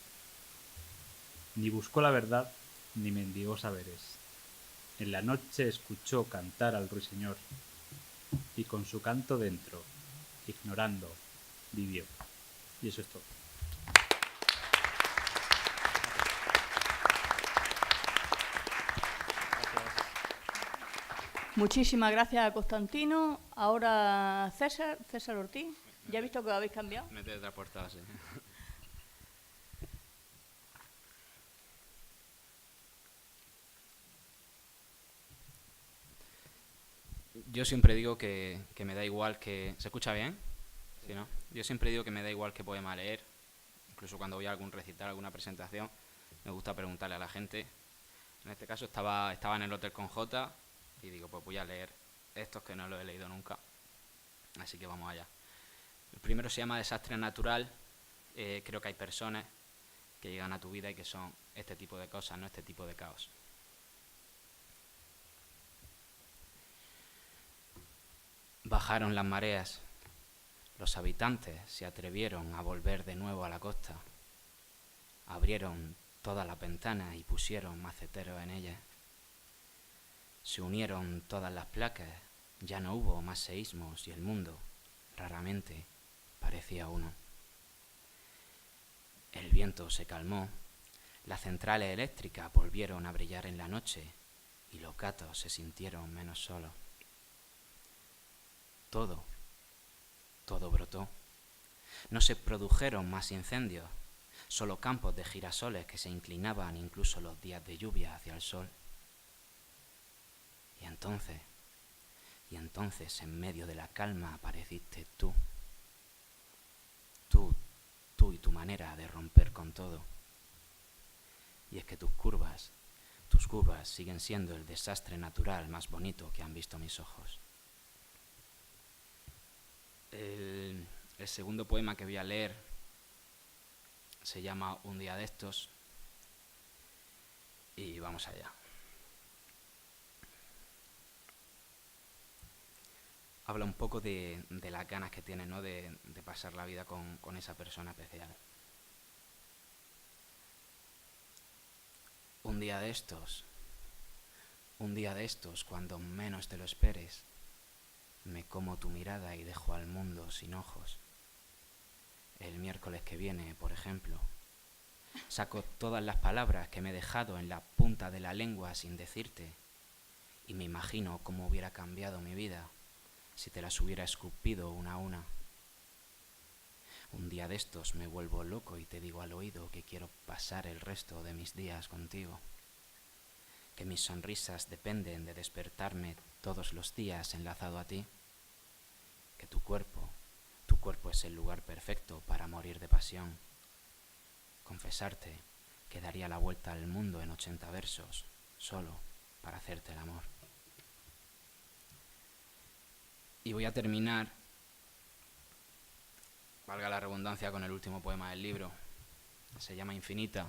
Ni buscó la verdad, ni mendigó saberes. En la noche escuchó cantar al ruiseñor, y con su canto dentro, ignorando, vivió. Y eso es todo. Muchísimas gracias a Constantino. Ahora César Ortiz. Ya he visto que lo habéis cambiado. Me he teletransportado, sí. Yo siempre digo que me da igual que... ¿Se escucha bien? ¿Sí, no? Yo siempre digo que me da igual qué poema leer. Incluso cuando voy a algún recital, alguna presentación, me gusta preguntarle a la gente. En este caso estaba en el hotel con Jota y digo, pues voy a leer estos que no los he leído nunca. Así que vamos allá. El primero se llama Desastre Natural. Creo que hay personas que llegan a tu vida y que son este tipo de cosas, no este tipo de caos. Bajaron las mareas. Los habitantes se atrevieron a volver de nuevo a la costa. Abrieron todas las ventanas y pusieron maceteros en ellas. Se unieron todas las placas. Ya no hubo más seísmos y el mundo, raramente, parecía uno. El viento se calmó. Las centrales eléctricas volvieron a brillar en la noche y los gatos se sintieron menos solos. Todo brotó. No se produjeron más incendios, solo campos de girasoles que se inclinaban incluso los días de lluvia hacia el sol. Y entonces en medio de la calma apareciste tú. Tú y tu manera de romper con todo. Y es que tus curvas siguen siendo el desastre natural más bonito que han visto mis ojos. El segundo poema que voy a leer se llama Un día de estos y vamos allá. Habla un poco de las ganas que tienes, ¿no? de pasar la vida con esa persona especial. Un día de estos, cuando menos te lo esperes, me como tu mirada y dejo al mundo sin ojos. El miércoles que viene, por ejemplo, saco todas las palabras que me he dejado en la punta de la lengua sin decirte y me imagino cómo hubiera cambiado mi vida si te las hubiera escupido una a una. Un día de estos me vuelvo loco y te digo al oído que quiero pasar el resto de mis días contigo, que mis sonrisas dependen de despertarme todos los días enlazado a ti, que tu cuerpo es el lugar perfecto para morir de pasión. Confesarte que daría la vuelta al mundo en 80 versos, solo para hacerte el amor. Y voy a terminar, valga la redundancia, con el último poema del libro. Se llama Infinita.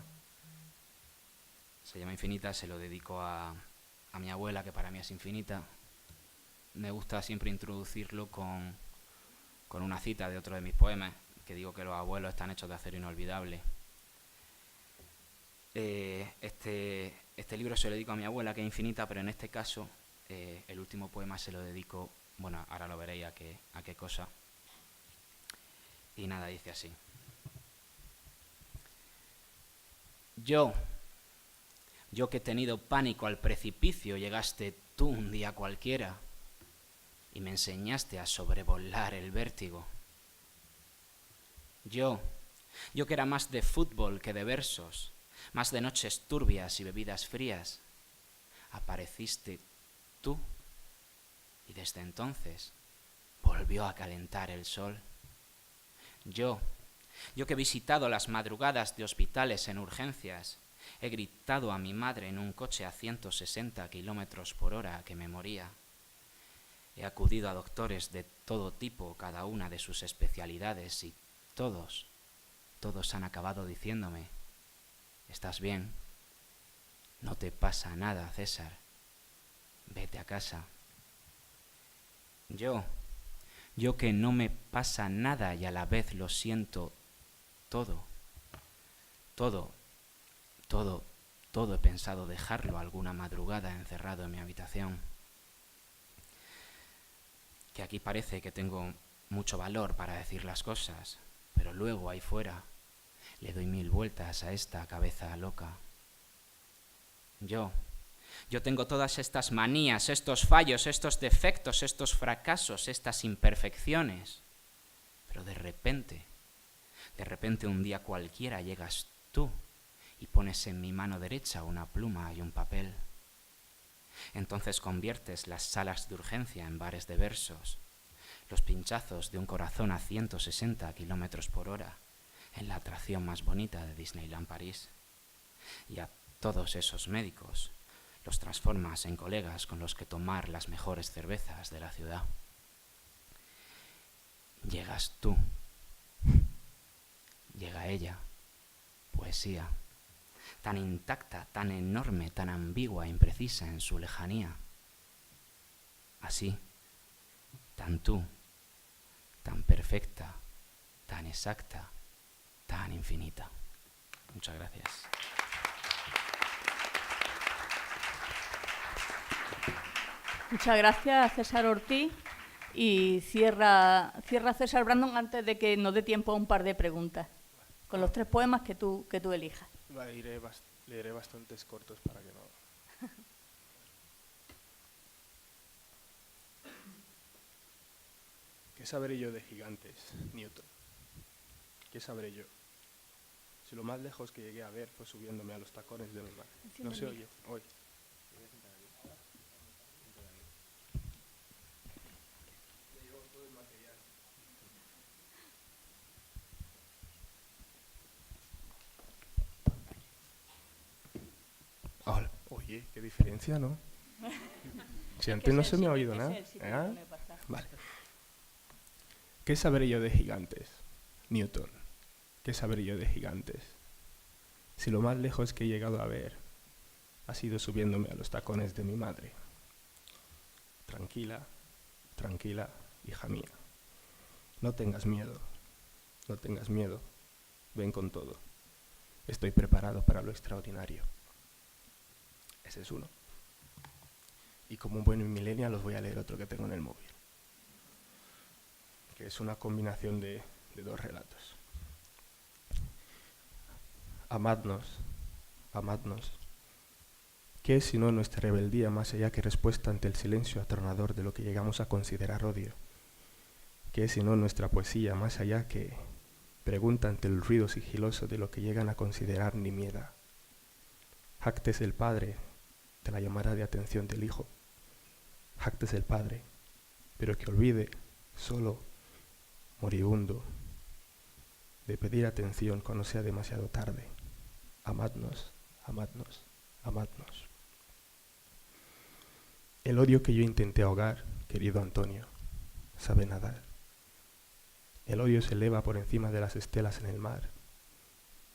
Se lo dedico a mi abuela, que para mí es infinita. Me gusta siempre introducirlo con una cita de otro de mis poemas, que digo que los abuelos están hechos de acero inoxidable. Este libro se lo dedico a mi abuela, que es infinita, pero en este caso el último poema se lo dedico, bueno, ahora lo veréis a qué cosa. Y nada, dice así. Yo que he tenido pánico al precipicio, llegaste tú un día cualquiera y me enseñaste a sobrevolar el vértigo. Yo que era más de fútbol que de versos, más de noches turbias y bebidas frías, apareciste tú y desde entonces volvió a calentar el sol. Yo que he visitado las madrugadas de hospitales en urgencias, he gritado a mi madre en un coche a 160 kilómetros por hora que me moría. He acudido a doctores de todo tipo, cada una de sus especialidades, y todos han acabado diciéndome: ¿estás bien? No te pasa nada, César. Vete a casa. Yo que no me pasa nada y a la vez lo siento todo, todo, todo, todo he pensado dejarlo alguna madrugada encerrado en mi habitación. Que aquí parece que tengo mucho valor para decir las cosas, pero luego ahí fuera le doy 1000 vueltas a esta cabeza loca. Yo tengo todas estas manías, estos fallos, estos defectos, estos fracasos, estas imperfecciones, pero de repente un día cualquiera llegas tú y pones en mi mano derecha una pluma y un papel. Entonces conviertes las salas de urgencia en bares de versos, los pinchazos de un corazón a 160 kilómetros por hora en la atracción más bonita de Disneyland París. Y a todos esos médicos los transformas en colegas con los que tomar las mejores cervezas de la ciudad. Llegas tú, llega ella, poesía, tan intacta, tan enorme, tan ambigua e imprecisa en su lejanía. Así, tan tú, tan perfecta, tan exacta, tan infinita. Muchas gracias. Muchas gracias, César Ortiz. Y cierra César Brandon antes de que nos dé tiempo a un par de preguntas, con los 3 poemas que tú elijas. Vale, leeré bastantes cortos para que no... ¿Qué sabré yo de gigantes, Newton? ¿Qué sabré yo? Si lo más lejos que llegué a ver fue subiéndome a los tacones de mi madre. No se oye hoy. Hola. Oye, qué diferencia, ¿no? Si antes no se me ha oído nada. Vale. ¿Qué sabré yo de gigantes, Newton? ¿Qué sabré yo de gigantes? Si lo más lejos que he llegado a ver ha sido subiéndome a los tacones de mi madre. Tranquila, tranquila, hija mía. No tengas miedo, no tengas miedo. Ven con todo. Estoy preparado para lo extraordinario. Ese es uno. Y como un buen millennial os voy a leer otro que tengo en el móvil, que es una combinación de 2 relatos. Amadnos, amadnos. ¿Qué es sino nuestra rebeldía más allá que respuesta ante el silencio atronador de lo que llegamos a considerar odio? ¿Qué es sino nuestra poesía más allá que pregunta ante el ruido sigiloso de lo que llegan a considerar nimiedad? Jactes el Padre de la llamada de atención del Hijo. Jactes el Padre, pero que olvide, solo, moribundo, de pedir atención cuando sea demasiado tarde. Amadnos, amadnos, amadnos. El odio que yo intenté ahogar, querido Antonio, sabe nadar. El odio se eleva por encima de las estelas en el mar.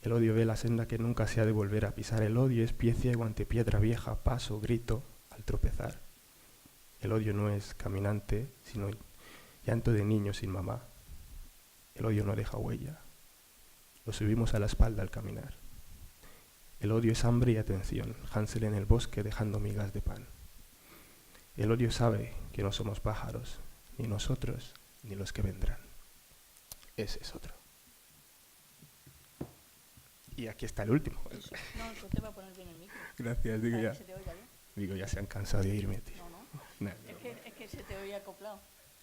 El odio ve la senda que nunca se ha de volver a pisar. El odio es pie ciego ante piedra vieja, paso, grito, al tropezar. El odio no es caminante, sino llanto de niño sin mamá. El odio no deja huella. Lo subimos a la espalda al caminar. El odio es hambre y atención, Hansel en el bosque dejando migas de pan. El odio sabe que no somos pájaros, ni nosotros, ni los que vendrán. Ese es otro. Y aquí está el último. No, yo te voy a poner bien el micro. Gracias, digo ya. Que se te oiga bien. Digo, ya se han cansado de oírme, tío. No, no. Nah, Es que se te oía acoplado.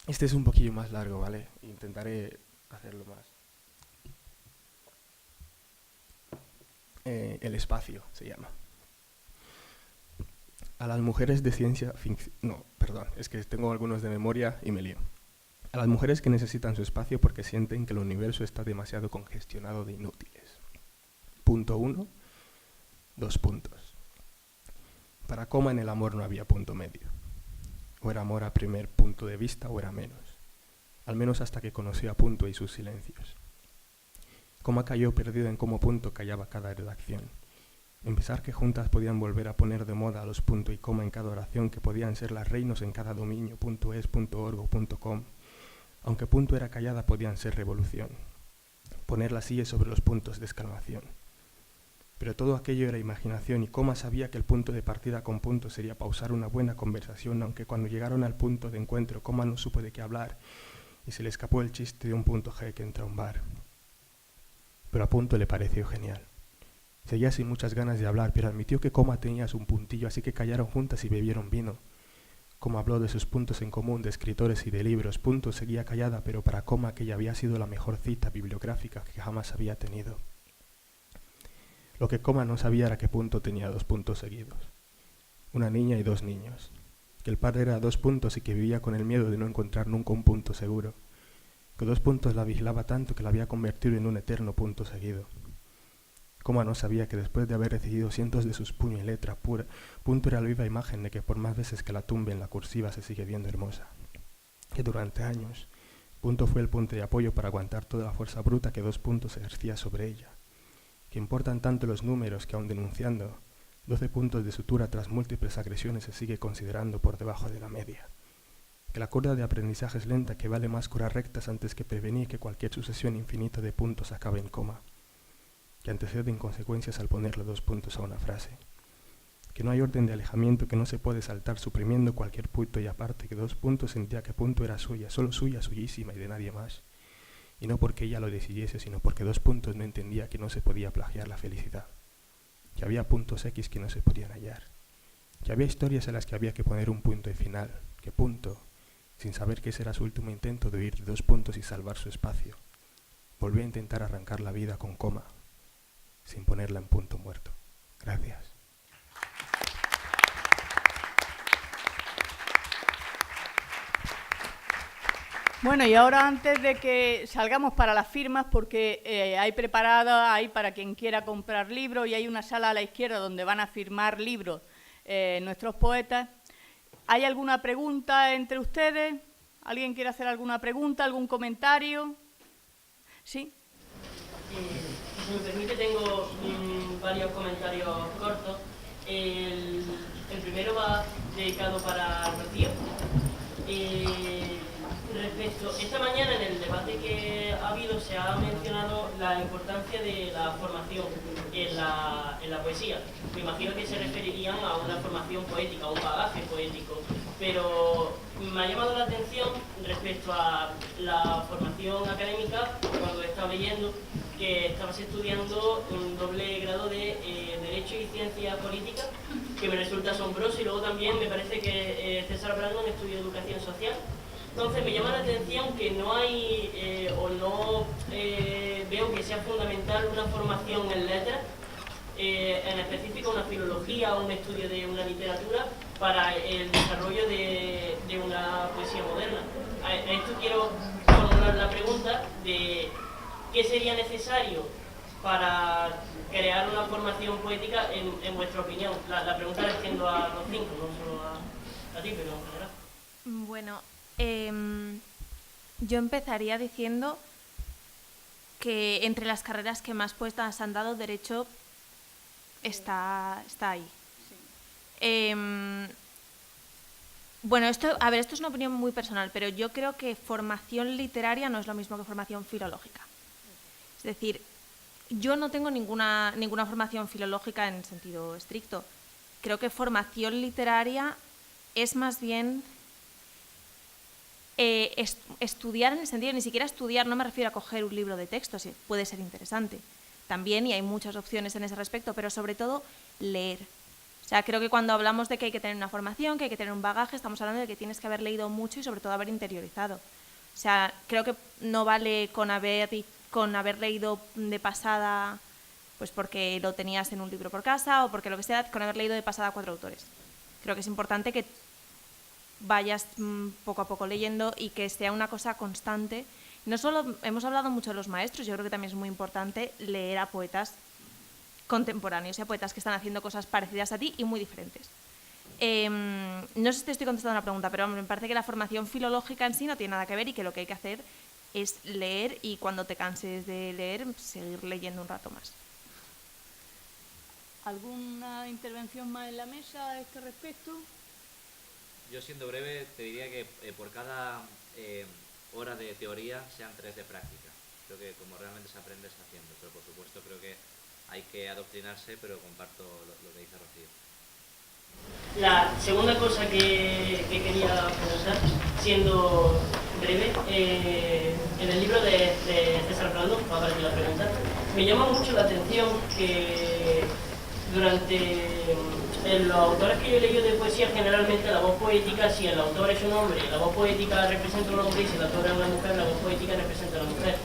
Este es un poquillo más largo, ¿vale? Intentaré hacerlo más. El espacio se llama. A las mujeres de ciencia ficción... No, perdón, es que tengo algunos de memoria y me lío. A las mujeres que necesitan su espacio porque sienten que el universo está demasiado congestionado de inútiles. Punto 1, 2 puntos. Para Coma en el amor no había punto medio. O era amor a primer punto de vista o era menos. Al menos hasta que conoció a Punto y sus silencios. Coma cayó perdido en cómo Punto callaba cada redacción. En pensar que juntas podían volver a poner de moda a los punto y coma en cada oración, que podían ser las reinos en cada dominio, .es, .org o .com. Aunque Punto era callada, podían ser revolución. poner la silla sobre los puntos de exclamación. Pero todo aquello era imaginación y Coma sabía que el punto de partida con Punto sería pausar una buena conversación, aunque cuando llegaron al punto de encuentro Coma no supo de qué hablar y se le escapó el chiste de un punto G que entra a un bar. Pero a Punto le pareció genial. Seguía sin muchas ganas de hablar, pero admitió que Coma tenía un puntillo, así que callaron juntas y bebieron vino. Coma habló de sus puntos en común, de escritores y de libros. Punto seguía callada, pero para Coma aquella había sido la mejor cita bibliográfica que jamás había tenido. Lo que Coma no sabía era que Punto tenía 2 puntos seguidos. Una niña y 2 niños. Que el padre era 2 puntos y que vivía con el miedo de no encontrar nunca un punto seguro. Que 2 puntos la vigilaba tanto que la había convertido en un eterno punto seguido. Coma no sabía que después de haber recibido cientos de sus puños y letra pura, Punto era la viva imagen de que por más veces que la tumbe en la cursiva se sigue viendo hermosa. Que durante años, Punto fue el punto de apoyo para aguantar toda la fuerza bruta que 2 puntos ejercía sobre ella. Que importan tanto los números que aun denunciando 12 puntos de sutura tras múltiples agresiones se sigue considerando por debajo de la media. Que la curva de aprendizaje es lenta, que vale más curar rectas antes que prevenir que cualquier sucesión infinita de puntos acabe en coma. Que anteceden consecuencias al ponerle 2 puntos a una frase. Que no hay orden de alejamiento que no se puede saltar suprimiendo cualquier punto y aparte que 2 puntos sentía que Punto era suya, solo suya, suyísima y de nadie más. Y no porque ella lo decidiese, sino porque 2 puntos no entendía que no se podía plagiar la felicidad. Que había puntos X que no se podían hallar. Que había historias a las que había que poner un punto y final. Que Punto, sin saber que ese era su último intento de huir de 2 puntos y salvar su espacio, volvió a intentar arrancar la vida con coma, sin ponerla en punto muerto. Gracias. Bueno, y ahora antes de que salgamos para las firmas, porque hay preparada ahí para quien quiera comprar libros y hay una sala a la izquierda donde van a firmar libros nuestros poetas. ¿Hay alguna pregunta entre ustedes? ¿Alguien quiere hacer alguna pregunta, algún comentario? ¿Sí? Si me permite, tengo varios comentarios cortos. El primero va dedicado para Rocío. Respecto, esta mañana en el debate que ha habido se ha mencionado la importancia de la formación en la poesía. Me imagino que se referirían a una formación poética, a un bagaje poético, pero me ha llamado la atención respecto a la formación académica cuando he estado leyendo que estabas estudiando un doble grado de Derecho y Ciencia Política, que me resulta asombroso, y luego también me parece que César Brandon estudió Educación Social. Entonces me llama la atención que no hay veo que sea fundamental una formación en letras, en específico una filología o un estudio de una literatura para el desarrollo de una poesía moderna. A esto quiero formular la pregunta de qué sería necesario para crear una formación poética en vuestra opinión. La pregunta la extiendo a los 5, no solo a ti, pero en general. Bueno, yo empezaría diciendo que entre las carreras que más puestas han dado, Derecho está ahí. Sí. Bueno, esto es una opinión muy personal, pero yo creo que formación literaria no es lo mismo que formación filológica. Es decir, yo no tengo ninguna formación filológica en sentido estricto. Creo que formación literaria es más bien estudiar, en el sentido, ni siquiera estudiar, no me refiero a coger un libro de texto, sí, puede ser interesante también, y hay muchas opciones en ese respecto, pero sobre todo leer. O sea, creo que cuando hablamos de que hay que tener una formación, que hay que tener un bagaje, estamos hablando de que tienes que haber leído mucho y sobre todo haber interiorizado. O sea, creo que no vale con haber leído de pasada, pues porque lo tenías en un libro por casa o porque lo que sea, con haber leído de pasada 4 autores. Creo que es importante que vayas poco a poco leyendo y que sea una cosa constante. No solo hemos hablado mucho de los maestros, yo creo que también es muy importante leer a poetas contemporáneos y a poetas que están haciendo cosas parecidas a ti y muy diferentes. No sé si te estoy contestando la pregunta, pero me parece que la formación filológica en sí no tiene nada que ver y que lo que hay que hacer es leer y cuando te canses de leer, seguir leyendo un rato más. ¿Alguna intervención más en la mesa a este respecto? Yo, siendo breve, te diría que por cada hora de teoría sean 3 de práctica. Creo que como realmente se aprende es haciendo, pero por supuesto creo que hay que adoctrinarse, pero comparto lo que dice Rocío. La segunda cosa que quería preguntar, siendo breve, en el libro de César Brandon, para que la pregunta, me llama mucho la atención que durante los autores que yo he leído de poesía, generalmente la voz poética, si el autor es un hombre, la voz poética representa a un hombre, y si el autor es una mujer, la voz poética representa a una mujer.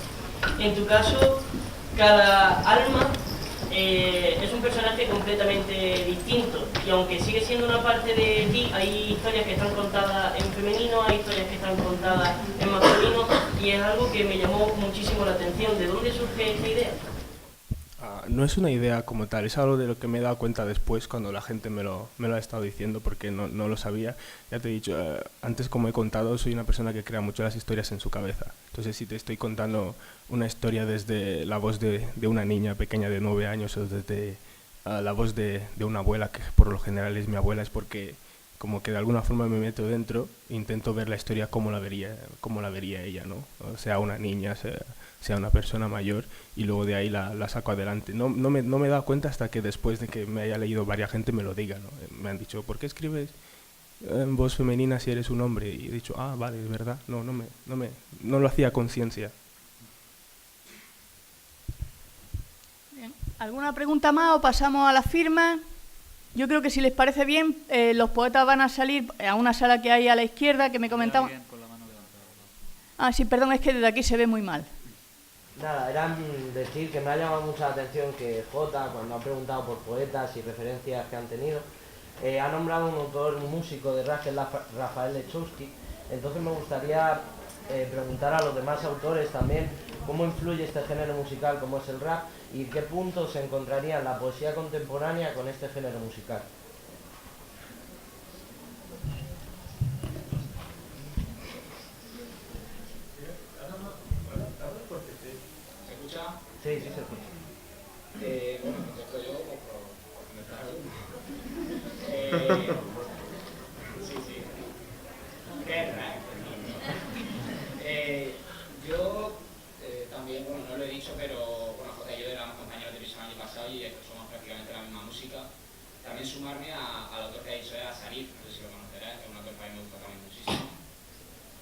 En tu caso, cada alma es un personaje completamente distinto, y aunque sigue siendo una parte de ti, hay historias que están contadas en femenino, hay historias que están contadas en masculino, y es algo que me llamó muchísimo la atención. ¿De dónde surge esta idea? No es una idea como tal, es algo de lo que me he dado cuenta después cuando la gente me lo ha estado diciendo, porque no lo sabía. Ya te he dicho, antes como he contado, soy una persona que crea mucho las historias en su cabeza. Entonces si te estoy contando una historia desde la voz de una niña pequeña de 9 años o desde la voz de una abuela, que por lo general es mi abuela, es porque como que de alguna forma me meto dentro e intento ver la historia como la vería ella, ¿no? O sea, una niña, sea una persona mayor, y luego de ahí la saco adelante. No me he dado cuenta hasta que después de que me haya leído varias gente me lo diga, ¿no? Me han dicho, ¿por qué escribes en voz femenina si eres un hombre? Y he dicho, vale, es verdad, no lo hacía a conciencia. Bien. ¿Alguna pregunta más o pasamos a las firmas? Yo creo que si les parece bien, los poetas van a salir a una sala que hay a la izquierda, que me comentaban. Sí, perdón, es que desde aquí se ve muy mal. Nada, era decir que me ha llamado mucho la atención que Jota, cuando ha preguntado por poetas y referencias que han tenido, ha nombrado un autor, un músico de rap, que es Rafael Lechowski. Entonces me gustaría preguntar a los demás autores también cómo influye este género musical como es el rap y qué puntos se encontraría la poesía contemporánea con este género musical. ¿Se escucha? Sí, sí se escucha. Bueno, contesto yo sí, sí. Qué raro. Yo también, bueno, no lo he dicho, pero bueno, Jota y yo éramos compañeros de Prisa el año pasado y somos prácticamente la misma música. También sumarme al autor que ha dicho, a Sarif, no sé si lo conocerás, que es un autor que a mí me gusta también muchísimo,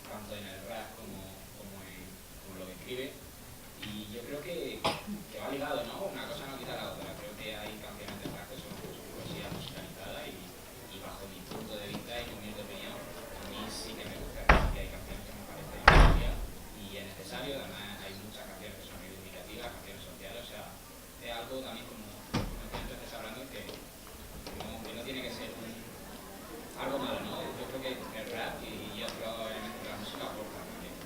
tanto en el rap como en lo que escribe. Y yo creo que va ligado, ¿no? Una cosa no quita la otra. Creo que hay canciones de rap que son poesía musicalizada y bajo mi punto de vista y mi humilde opinión, a mí sí que me gusta, sí que hay canciones que me parecen poesía y es necesario. Además hay muchas canciones que son reivindicativas, canciones sociales, o sea, es algo también como estás hablando que no tiene que ser algo malo, ¿no? Yo creo que el rap y otros elementos de la música aportan también.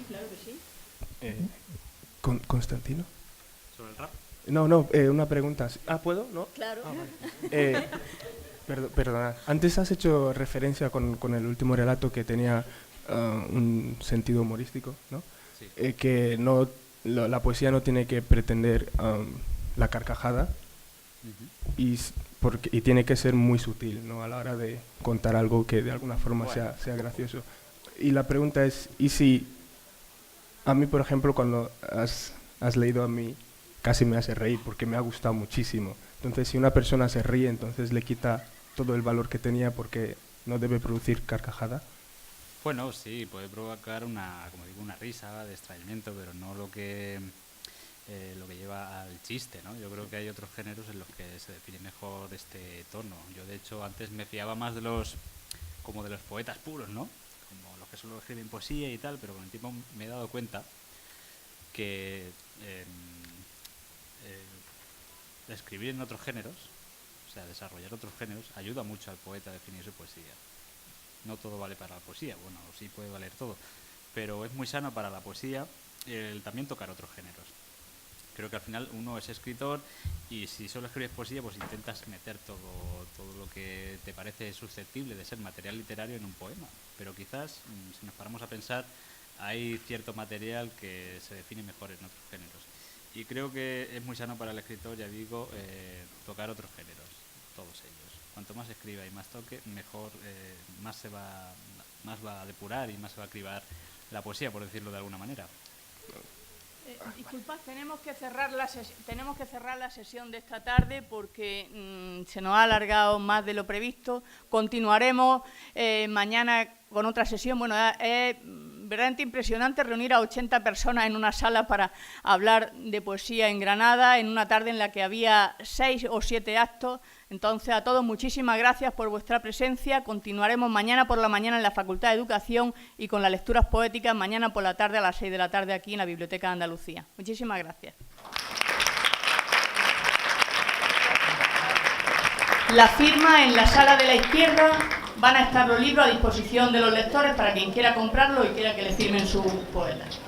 Claro que sí. ¿Constantino? ¿Sobre el rap? No, una pregunta. ¿Puedo? ¿No? Claro. Vale. Perdona, antes has hecho referencia con el último relato que tenía un sentido humorístico, ¿no? Sí. Que la poesía no tiene que pretender la carcajada y tiene que ser muy sutil, ¿no? A la hora de contar algo que de alguna forma sea gracioso. Y la pregunta es, ¿y si a mí, por ejemplo, cuando has leído a mí, casi me hace reír porque me ha gustado muchísimo? Entonces, si una persona se ríe, entonces le quita todo el valor que tenía porque no debe producir carcajada. Bueno, sí, puede provocar una risa de extrañamiento, pero no lo que lleva al chiste, ¿no? Yo creo que hay otros géneros en los que se define mejor este tono. Yo, de hecho, antes me fiaba más de los poetas puros, ¿no? Como los que solo escriben poesía y tal, pero con el tiempo me he dado cuenta que escribir en otros géneros, o sea, desarrollar otros géneros, ayuda mucho al poeta a definir su poesía. No todo vale para la poesía, bueno, sí puede valer todo, pero es muy sano para la poesía el también tocar otros géneros. Creo que al final uno es escritor y si solo escribes poesía, pues intentas meter todo lo que te parece susceptible de ser material literario en un poema. Pero quizás, si nos paramos a pensar, hay cierto material que se define mejor en otros géneros. Y creo que es muy sano para el escritor, ya digo, tocar otros géneros, todos ellos. Cuanto más escriba y más toque, mejor, más se va más va a depurar y más se va a cribar la poesía, por decirlo de alguna manera. Disculpad, tenemos que cerrar la sesión de esta tarde porque se nos ha alargado más de lo previsto. Continuaremos mañana con otra sesión. Bueno, es verdaderamente impresionante reunir a 80 personas en una sala para hablar de poesía en Granada, en una tarde en la que había 6 o 7 actos. Entonces, a todos muchísimas gracias por vuestra presencia. Continuaremos mañana por la mañana en la Facultad de Educación y con las lecturas poéticas mañana por la tarde a las 6 de la tarde aquí en la Biblioteca de Andalucía. Muchísimas gracias. La firma en la sala de la izquierda. Van a estar los libros a disposición de los lectores para quien quiera comprarlos y quiera que le firmen sus poetas.